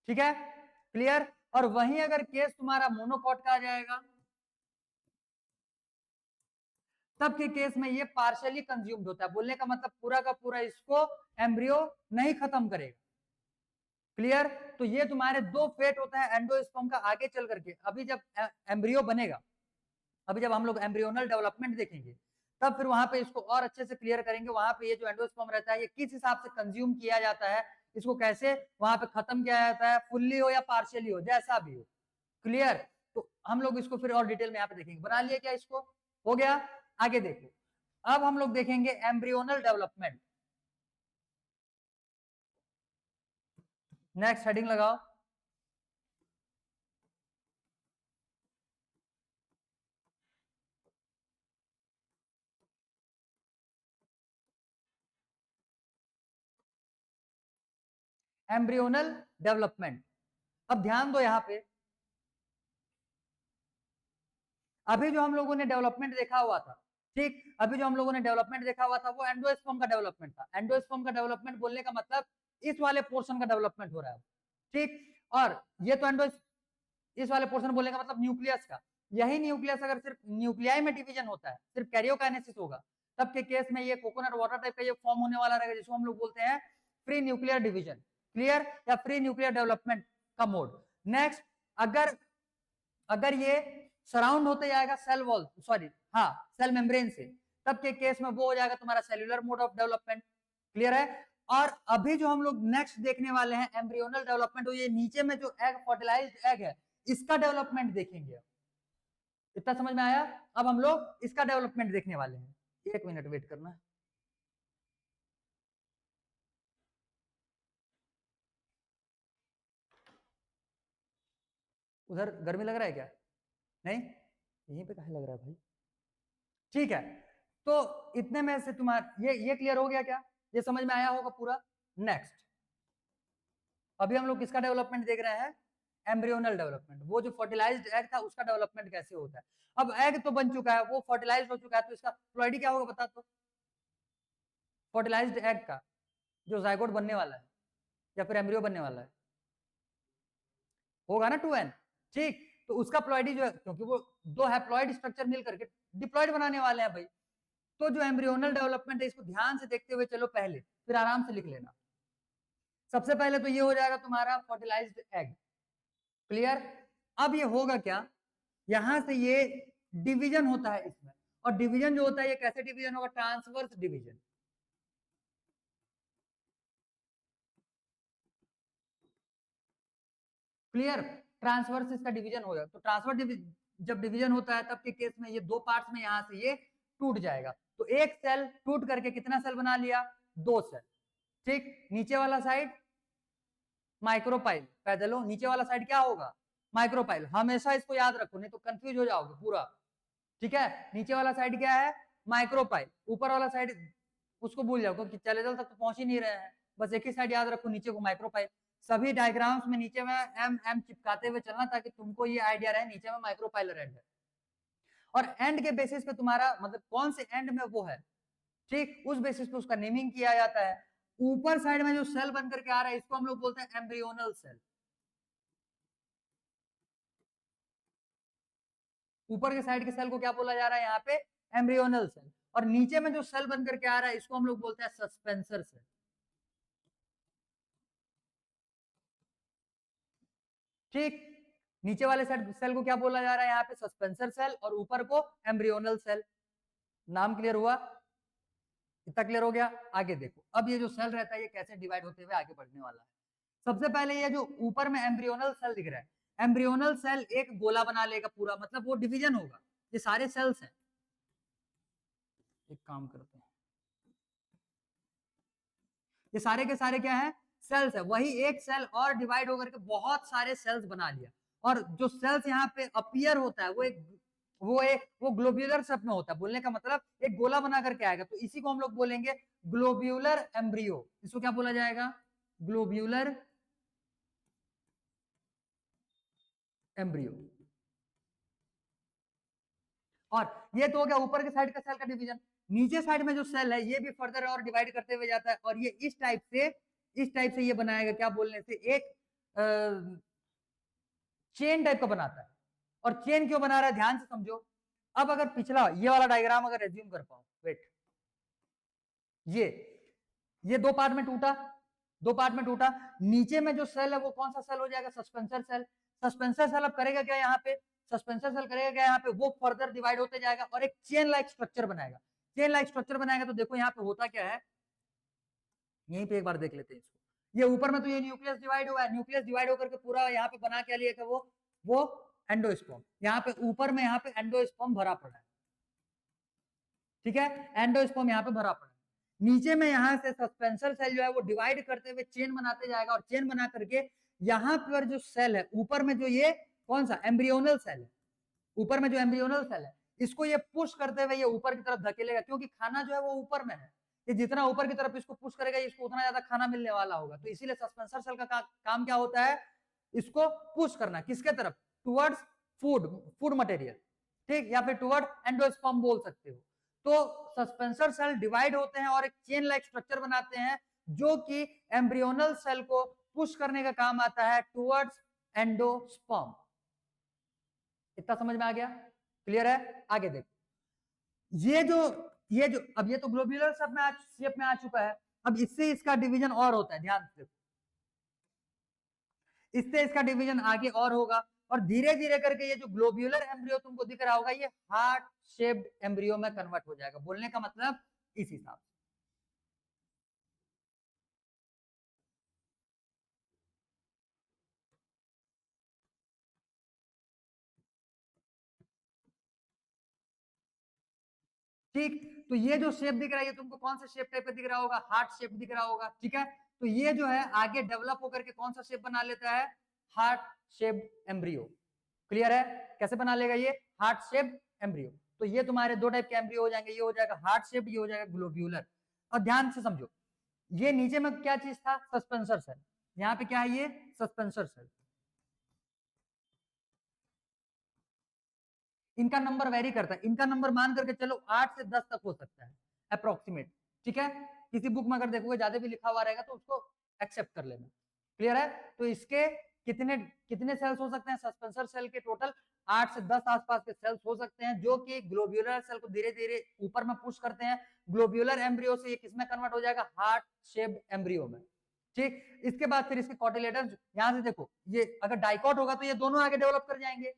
ठीक है, क्लियर। और वहीं अगर केस तुम्हारा मोनोकॉट का आ जाएगा, तब के केस में ये पार्शियली कंज्यूम्ड होता है, बोलने का मतलब पूरा का पूरा इसको एम्ब्रियो नहीं खत्म करेगा, क्लियर। तो ये तुम्हारे दो फेट होता है एंडोस्पर्म का। आगे चल करके अभी जब एम्ब्रियो बनेगा, अभी जब हम लोग एम्ब्रियोनल डेवलपमेंट देखेंगे, तब फिर वहां पे इसको और अच्छे से क्लियर करेंगे, वहां पे ये जो एंडोस्पर्म रहता है ये किस हिसाब से कंज्यूम किया जाता है, इसको कैसे वहां पे खत्म किया जाता है, फुल्ली हो या पार्शियली हो, जैसा भी हो, क्लियर। तो हम लोग इसको फिर और डिटेल में यहाँ पे देखेंगे। बना लिया क्या इसको? हो गया। आगे देखो, अब हम लोग देखेंगे एम्ब्रियोनल डेवलपमेंट। नेक्स्ट हेडिंग लगाओ। Embryonal development. अब ध्यान दो यहां पे, अभी जो हम लोगों ने डेवलपमेंट देखा हुआ था, ठीक, अभी जो हम लोगों ने डेवलपमेंट देखा हुआ था वो एंडोस्पर्म का डेवलपमेंट था। एंडोस्पर्म का डेवलपमेंट बोलने का मतलब इस वाले पोर्शन का डेवलपमेंट हो रहा है, ठीक। और ये तो इस वाले पोर्शन बोलने का मतलब न्यूक्लियस का। यही न्यूक्लियस अगर सिर्फ न्यूक्लियाई में डिवीजन होता है, सिर्फ कैरियोकाइनेसिस होगा, तब के केस में ये कोकोनट वाटर टाइप का ये फॉर्म होने वाला रहेगा, जिसको हम लोग बोलते हैं फ्री न्यूक्लियर डिवीजन, क्लियर, या फ्री न्यूक्लियर डेवलपमेंट का मोड। नेक्स्ट, अगर अगर ये सराउंड होते जाएगा सेल वॉल, सॉरी, हाँ, सेल मेम्ब्रेन से, तब के केस में वो हो जाएगा तुम्हारा cellular mode of development, clear है। और अभी जो हम लोग नेक्स्ट देखने वाले हैं एम्ब्रियोनल डेवलपमेंट, तो ये नीचे में जो एग, फर्टिलाइज्ड एग है, इसका डेवलपमेंट देखेंगे। इतना समझ में आया? अब हम लोग इसका डेवलपमेंट देखने वाले हैं। एक मिनट वेट करना। उधर गर्मी लग रहा है क्या? नहीं, यहीं पे कहाँ लग रहा है भाई? ठीक है, तो इतने में से तुम्हारा ये क्लियर हो गया क्या? ये समझ में आया होगा पूरा। नेक्स्ट, अभी हम लोग किसका डेवलपमेंट देख रहे हैं? Embryonal development. वो जो फर्टिलाइज्ड एग था उसका डेवलपमेंट कैसे होता है। अब एग तो बन चुका है, वो फर्टिलाइज्ड हो चुका है, तो इसका प्लॉइडी क्या होगा बता तो? फर्टिलाइज्ड एग का जो जायगोट बनने वाला है या फिर एम्ब्रियो बनने वाला है, होगा ना 2n, ठीक। तो उसका प्लॉइडी जो है, क्योंकि वो दो हैप्लॉइड स्ट्रक्चर मिल करके डिप्लॉइड बनाने वाले हैं भाई, तो जो एम्ब्रियोनल डेवलपमेंट है इसको ध्यान से देखते हुए चलो, पहले फिर आराम से लिख लेना। सबसे पहले तो ये हो जाएगा तुम्हारा फर्टिलाइज्ड एग, क्लियर। अब ये होगा क्या, यहां से ये डिवीजन होता है इसमें, और डिवीजन जो होता है ये कैसे डिवीजन होगा? Transverse division, clear. ट्रांसवर्स इसका डिवीजन होगा, तो ट्रांसफर जब डिवीजन होता है तब के केस में ये दो पार्ट्स में यहां से ये टूट जाएगा। तो एक सेल टूट करके कितना सेल बना लिया? दो सेल, ठीक। नीचे वाला साइड माइक्रोपाइल, पैदलो नीचे वाला साइड क्या होगा? माइक्रोपाइल। हमेशा इसको याद रखो, नहीं तो कंफ्यूज हो जाओगे पूरा, ठीक है। नीचे वाला साइड क्या है? माइक्रोपाइल। ऊपर वाला साइड उसको भूल जाओ, क्योंकि चैलेंजल तक तो पहुंच ही नहीं रहे हैं, बस एक ही साइड याद रखो, नीचे को माइक्रोपाइल। सभी डायग्राम्स में नीचे में एम एम चिपकाते हुए चलना, ताकि तुमको ये आइडिया रहे नीचे में माइक्रोपाइल एंड है, और एंड के बेसिस पे तुम्हारा मतलब कौन से एंड में वो है, ठीक, उस बेसिस पे उसका नेमिंग किया जाता है। ऊपर साइड में जो सेल बन करके आ रहा है इसको हम लोग बोलते हैं एम्ब्रियोनल सेल। ऊपर के साइड के सेल को क्या बोला जा रहा है यहाँ पे, एम्ब्रियोनल सेल, और नीचे में जो सेल बन करके आ रहा है इसको हम लोग बोलते हैं सस्पेंसर सेल। ठीक, नीचे वाले सेल को क्या बोला जा रहा है यहाँ पे, सस्पेंसर सेल, और ऊपर को एम्ब्रियोनल सेल। नाम क्लियर हुआ, इतना क्लियर हो गया। आगे देखो, अब ये जो सेल रहता है ये कैसे डिवाइड होते हुए आगे बढ़ने वाला है। सबसे पहले ये जो ऊपर में एम्ब्रियोनल सेल दिख रहा है, एम्ब्रियोनल सेल एक गोला बना लेगा पूरा, मतलब वो डिवीजन होगा। ये सारे सेल्स हैं, एक काम करते हैं, ये सारे के सारे क्या है, सेल्स है। वही एक सेल और डिवाइड होकर के बहुत सारे सेल्स बना लिया, और जो सेल्स यहाँ पे अपीयर होता है वो ग्लोब्यूलर शेप में होता है। बोलने का मतलब एक गोला बना करके आएगा, तो इसी को हम लोग बोलेंगे ग्लोब्यूलर एम्ब्रियो। इसको क्या बोला जाएगा, ग्लोब्यूलर एम्ब्रियो। और ये तो हो गया ऊपर के साइड का सेल का डिवीजन। नीचे साइड में जो सेल है ये भी फर्दर और डिवाइड करते हुए जाता है, और ये इस टाइप से ये बनाएगा, क्या बोलने से, एक चेन टाइप का बनाता है। और चेन क्यों बना रहा है, ध्यान से समझो। अब अगर पिछला ये वाला डायग्राम अगर रेज्यूम कर पाऊं, वेट, ये दो पार्ट में टूटा, नीचे में जो सेल है वो कौन सा सेल हो जाएगा, सस्पेंसर सेल। सस्पेंसर सेल अब करेगा क्या यहाँ पे, सस्पेंसर सेल करेगा क्या यहाँ पे, वो फर्दर डिवाइड होते जाएगा और एक चेन लाइक स्ट्रक्चर बनाएगा। चेन लाइक स्ट्रक्चर बनाएगा तो देखो यहाँ पे होता क्या है, यहीं पे एक बार देख लेते हैं इसको। ये ऊपर में तो ये न्यूक्लियस डिवाइड हुआ है, न्यूक्लियस डिवाइड होकर के पूरा यहाँ पे बना क्या लिया, वो एंडोस्पर्म। यहाँ पे ऊपर में यहाँ पे एंडोस्पर्म भरा पड़ा है, ठीक है, एंडोस्पर्म यहाँ पे भरा पड़ा है। नीचे में यहाँ से सस्पेंसर सेल जो है वो डिवाइड करते हुए चेन बनाते जाएगा, और चेन बना करके यहाँ पर जो सेल है ऊपर में, जो ये कौन सा एम्ब्रियोनल सेल है, ऊपर में जो एम्ब्रियोनल सेल है, इसको ये पुश करते हुए ये ऊपर की तरफ धकेलेगा, क्योंकि खाना जो है वो ऊपर में है। ये जितना ऊपर की तरफ इसको पुश करेगा इसको उतना ज्यादा खाना मिलने वाला होगा। तो इसीलिए सस्पेंसर सेल का काम क्या होता है, इसको पुश करना, किसके तरफ, टुवर्ड्स फूड मटेरियल, ठीक, या फिर टुवर्ड एंडोस्पर्म बोल सकते हो। तो सस्पेंसर सेल डिवाइड होते हैं और एक चेन लाइक स्ट्रक्चर बनाते हैं, जो कि एम्ब्रियोनल सेल को पुश करने का काम आता है टुवर्ड्स एंडोस्पर्म। इतना समझ में आ गया, क्लियर है। आगे देखो, ये जो अब ये तो ग्लोब्यूलर शेप में आ चुका है। अब इससे इसका डिवीजन और होता है, ध्यान से, इससे इसका डिवीजन आगे और होगा, और धीरे धीरे करके ये जो ग्लोब्यूलर एम्ब्रियो तुमको दिख रहा होगा ये हार्ट शेप्ड एम्ब्रियो में कन्वर्ट हो जाएगा। बोलने का मतलब इस हिसाब से, ठीक। तो ये जो शेप दिख रहा है ये तुमको कौन सा शेप टाइप का दिख रहा होगा, हार्ट शेप दिख रहा होगा, ठीक है। तो ये जो है आगे डेवलप होकर के कौन सा शेप बना लेता है, हार्ट शेप्ड एम्ब्रियो। क्लियर है, कैसे बना लेगा ये, हार्ट शेप्ड एम्ब्रियो। तो ये तुम्हारे दो टाइप के एम्ब्रियो हो जाएंगे, ये हो जाएगा हार्ट शेप्ड, ये हो जाएगा ग्लोब्यूलर। और ध्यान से समझो, ये नीचे में क्या चीज था, सस्पेंसर सेल, यहाँ पे क्या है, ये सस्पेंसर सेल। इनका नंबर वेरी करता है, इनका नंबर मान करके चलो 8 से 10 तक हो सकता है अप्रोक्सीमेट, ठीक है। किसी बुक में अगर देखोगे ज्यादा भी लिखा हुआ रहेगा तो उसको एक्सेप्ट कर लेना, क्लियर है। तो इसके कितने कितने सेल्स हो सकते हैं, सस्पेंसर सेल के टोटल 8 से 10 आसपास के सेल्स हो सकते हैं, जो कि ग्लोब्यूलर सेल को धीरे धीरे ऊपर में पुश करते हैं। ग्लोब्यूलर एम्ब्रियो से ये किसमें कन्वर्ट हो जाएगा, हार्ट शेप्ड एम्ब्रियो में, ठीक। इसके बाद फिर इसके कॉटिलेडन्स, यहां से देखो, ये अगर डाइकॉट होगा तो ये दोनों आगे डेवलप कर जाएंगे,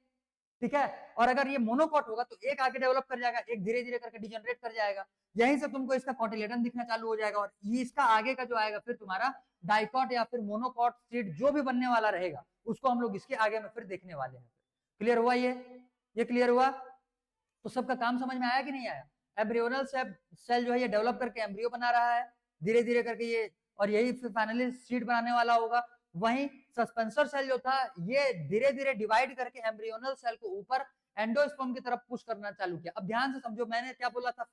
ठीक है। और अगर ये मोनोकॉट होगा तो एक आगे डेवलप कर जाएगा, एक धीरे धीरे करके डिजेनरेट कर जाएगा। यहीं से तुमको इसका कॉटिलेडन दिखना चालू हो जाएगा, और ये इसका आगे का जो आएगा फिर तुम्हारा डाइकॉट या फिर मोनोकॉट सीड जो भी बनने वाला रहेगा उसको हम लोग इसके आगे में फिर देखने वाले हैं। क्लियर हुआ ये क्लियर हुआ। तो सबका काम समझ में आया कि नहीं आया। एम्ब्रियोनल सेल जो है ये डेवलप करके एम्ब्रियो बना रहा है धीरे धीरे करके ये, और यही फिर फाइनली सीड बनाने वाला होगा। वहीं सस्पेंसर सेल जो था ये धीरे धीरे डिवाइड करके एम्ब्रियोनल सेल को ऊपर एंडोस्पर्म की तरफ पुश करना चालू किया। अब ध्यान से समझो, मैंने क्या बोला था,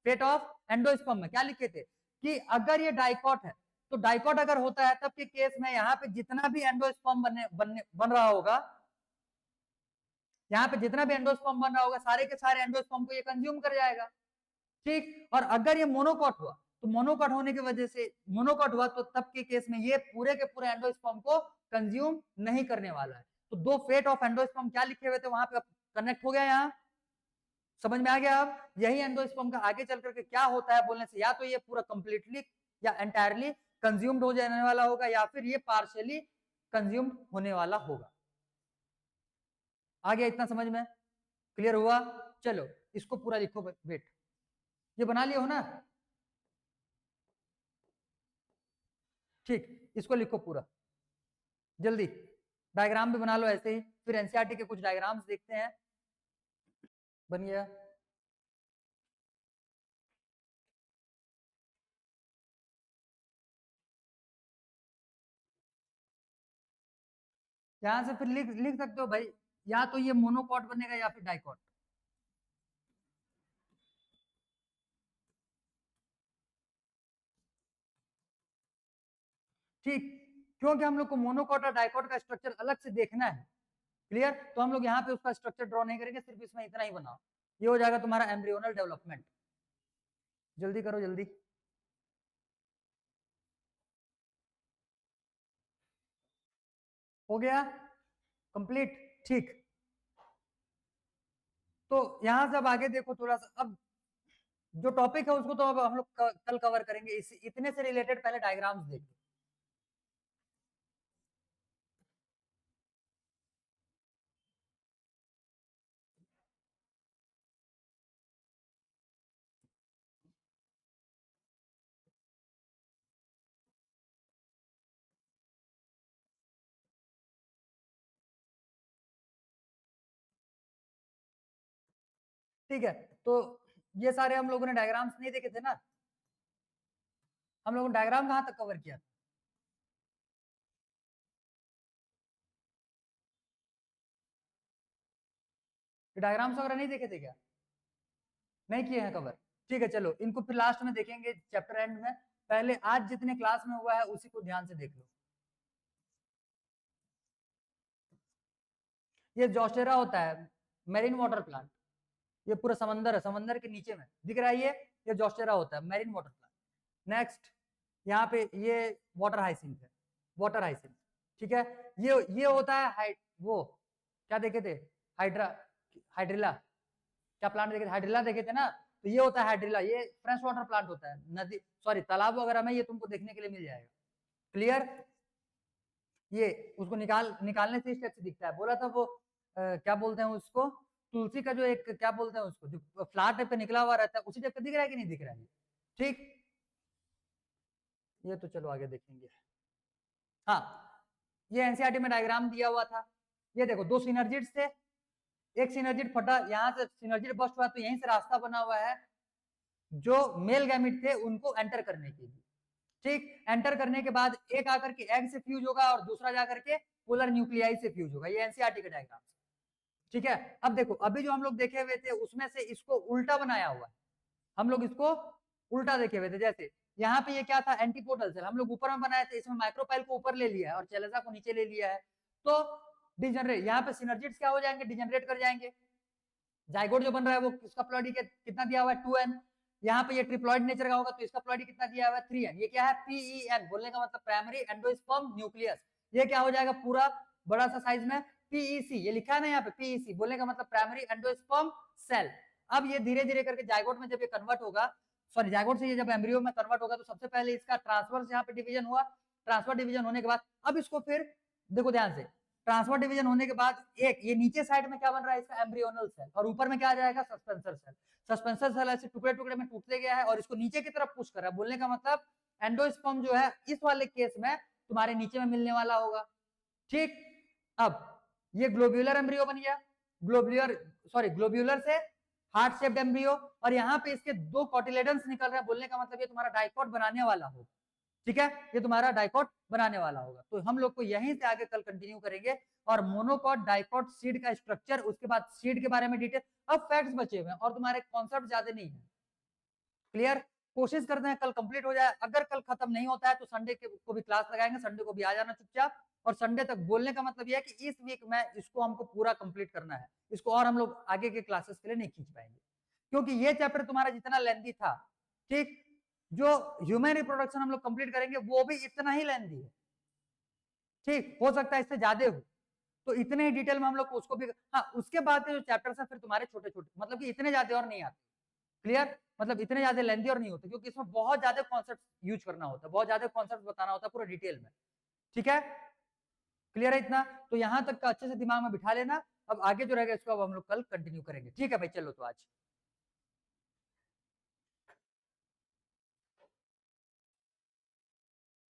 फेट ऑफ एंडोस्पर्म में क्या लिखे थे कि अगर ये डाइकॉट है तो डाइकॉट अगर होता है तब के केस में यहाँ पे जितना भी एंडोस्पर्म बन रहा होगा, यहाँ पे जितना भी एंडोस्पर्म बन रहा होगा सारे के सारे एंडोस्पर्म को ये कंज्यूम कर जाएगा, ठीक। और अगर ये मोनोकॉट हुआ तो मोनोकॉट होने की वजह से, मोनोकॉट हुआ तो तब के केस में ये पूरे के पूरे एंडोस्पर्म को कंज्यूम नहीं करने वाला है। तो दो फेट ऑफ एंडोस्पर्म क्या लिखे हुए थे वहां पे, कनेक्ट हो गया यहाँ, समझ में आ गया। अब यही एंडोस्पर्म का आगे चल करके क्या होता है बोलने से, या तो ये पूरा कंप्लीटली या एंटायरली कंज्यूम्ड हो जाने वाला होगा, या फिर ये पार्शियली कंज्यूम्ड होने वाला होगा। आ गया इतना समझ में, क्लियर हुआ? चलो इसको पूरा लिखो, वेट ये बना लिया हो ना, ठीक, इसको लिखो पूरा जल्दी, डायग्राम भी बना लो ऐसे ही, फिर एनसीईआरटी के कुछ डायग्राम्स देखते हैं। बन गया, यहां से फिर लिख लिख सकते हो भाई, या तो ये मोनोकॉट बनेगा या फिर डाइकॉट। ठीक, क्योंकि हम लोग को मोनोकॉट और डाइकॉट का स्ट्रक्चर अलग से देखना है, क्लियर? तो हम लोग यहाँ पे उसका स्ट्रक्चर ड्रॉ नहीं करेंगे, सिर्फ इसमें इतना ही बनाओ, ये हो जाएगा तुम्हारा एम्ब्रियोनल डेवलपमेंट। जल्दी करो जल्दी, हो गया कंप्लीट, ठीक। तो यहां से अब आगे देखो थोड़ा सा, अब जो टॉपिक है उसको तो अब हम लोग कल कवर करेंगे, इतने से रिलेटेड पहले डायग्राम्स देख लो। ठीक है, तो ये सारे हम लोगों ने डायग्राम्स नहीं देखे थे ना, हम लोगों ने डायग्राम कहां तक कवर किया? डायग्राम्स वगैरह नहीं देखे थे क्या? नहीं किए हैं कवर? ठीक है, चलो इनको फिर लास्ट में देखेंगे चैप्टर एंड में, पहले आज जितने क्लास में हुआ है उसी को ध्यान से देख लो। ये जॉस्टेरा होता है, मेरीन वाटर प्लांट, ये पूरा समंदर है, समंदर के नीचे में दिख रहा है ये जॉस्टेरा होता है, मेरीन वाटर प्लांट। नेक्स्ट यहाँ पे ये वाटर हाइसिंथ है, वाटर हाइसिंथ, ठीक है। ये होता है वो क्या देखे थे, हाइड्रिला, क्या प्लांट देखे थे, हाइड्रिला देखे थे ना, तो ये होता है हाइड्रिला, ये फ्रेश वाटर प्लांट होता है, नदी सॉरी तालाब वगैरह में ये तुमको देखने के लिए मिल जाएगा, क्लियर? ये उसको निकालने से इस टाइप से दिखता है, बोला था वो क्या बोलते हैं उसको, तुलसी का जो एक क्या बोलते हैं उसको, जो फ्लावर टाइप का निकला हुआ रहता है, उसी टाइप का दिख रहा है कि नहीं दिख रहा है? ठीक, ये तो चलो आगे देखेंगे। हाँ, ये एनसीईआरटी में डायग्राम दिया हुआ था, ये देखो दो सिनर्जिड्स थे, एक सिनर्जिड फटा, यहाँ से सिनर्जिड बस्ट हुआ तो यहीं से रास्ता बना हुआ है जो मेल गैमिट थे उनको एंटर करने के लिए, ठीक। एंटर करने के बाद एक आकर के एग से फ्यूज होगा और दूसरा जाकर के पोलर न्यूक्लियाई से फ्यूज होगा, ये एनसीईआरटी का डायग्राम, ठीक है। अब देखो अभी जो हम लोग देखे हुए थे उसमें से इसको उल्टा बनाया हुआ है, हम लोग इसको उल्टा देखे हुए थे, जैसे यहाँ पे ये क्या था, एंटीपोडल सेल, हम लोग ऊपर में बनाए थे, इसमें माइक्रोपाइल को ऊपर ले लिया है और चेलेसा को नीचे ले लिया है, तो डिजनरेट, यहाँ पे सिनर्जिड्स क्या हो जाएंगे, डिजनरेट कर जाएंगे। जाइगोट जो बन रहा है वो इसका प्लॉइडी कितना दिया हुआ है, 2n, यहाँ पे ये ट्रिप्लॉइड नेचर का होगा तो इसका प्लॉइडी कितना दिया हुआ है, 3n, ये क्या है, PEN, बोलने का मतलब प्राइमरी एंडोस्पर्म न्यूक्लियस, ये क्या हो जाएगा पूरा बड़ा सा साइज में, PEC, ये लिखा है ना यहाँ पे PEC, बोलने का मतलब प्राइमरी एंडोस्पर्म सेल। अब ये धीरे धीरे करके जाइगोट में जब ये कन्वर्ट होगा, सॉरी जाइगोट से ये जब एम्ब्रियो में कन्वर्ट होगा तो सबसे पहले इसका ट्रांसफर यहाँ पे डिवीजन हुआ, ट्रांसफर डिवीजन होने के बाद अब इसको फिर देखो ध्यान से, ट्रांसफर डिवीजन होने के बाद एक ये नीचे साइड में क्या बन रहा है, इसका एम्ब्रियोनल सेल, और ऊपर में क्या आ जाएगा, सस्पेंसर सेल। सस्पेंसर सेल ऐसे टुकड़े टुकड़े में टूटते गया है और इसको नीचे की तरफ पुश कर रहा है, बोलने का मतलब एंडोस्पर्म जो है इस वाले केस में तुम्हारे नीचे में मिलने वाला होगा, ठीक। अब ये ग्लोब्यूलर एम्ब्रियो बन गया, ग्लोब्यूलर से हार्ट शेप्ड एम्ब्रियो, और यहाँ पे इसके दो कॉटिलेडन्स निकल रहे हैं, बोलने का मतलब ये तुम्हारा डाइकॉट बनाने वाला होगा, ठीक है, ये तुम्हारा डाइकॉट बनाने वाला होगा। तो हम लोग को यहीं से आगे कल कंटिन्यू करेंगे, और मोनोकॉट डाइकॉट सीड का स्ट्रक्चर, उसके बाद सीड के बारे में डिटेल, अब फैक्ट्स बचे हुए हैं और तुम्हारे कॉन्सेप्ट ज्यादा नहीं है, क्लियर? कोशिश करते हैं कल कंप्लीट हो जाए, अगर कल खत्म नहीं होता है तो संडे को भी क्लास लगाएंगे, संडे को भी आ जाना चुपचाप, और संडे तक, बोलने का मतलब यह है कि इस वीक में इसको हमको पूरा कंप्लीट करना है, इसको और हम लोग आगे के क्लासेस के लिए नहीं खींच पाएंगे, क्योंकि ये चैप्टर तुम्हारा जितना लेंथी था, ठीक, जो ह्यूमन रिप्रोडक्शन हम लोग कंप्लीट करेंगे वो भी इतना ही लेंथी है, ठीक, हो सकता है इससे ज्यादा हो, तो इतने ही डिटेल में हम लोग उसको भी, हाँ उसके बाद के जो चैप्टर्स हैं फिर तुम्हारे छोटे छोटे, मतलब कि इतने ज्यादा और नहीं आते, क्लियर, मतलब इतने ज्यादा लेंथी और नहीं होते, क्योंकि इसमें बहुत ज्यादा कॉन्सेप्ट यूज करना होता है, बहुत ज्यादा कॉन्सेप्ट बताना होता है पूरा डिटेल में, ठीक है, क्लियर है इतना, तो यहां तक का अच्छे से दिमाग में बिठा लेना। अब आगे जो रहेगा इसको अब हम लोग कल कंटिन्यू करेंगे, ठीक है भाई, चलो तो आज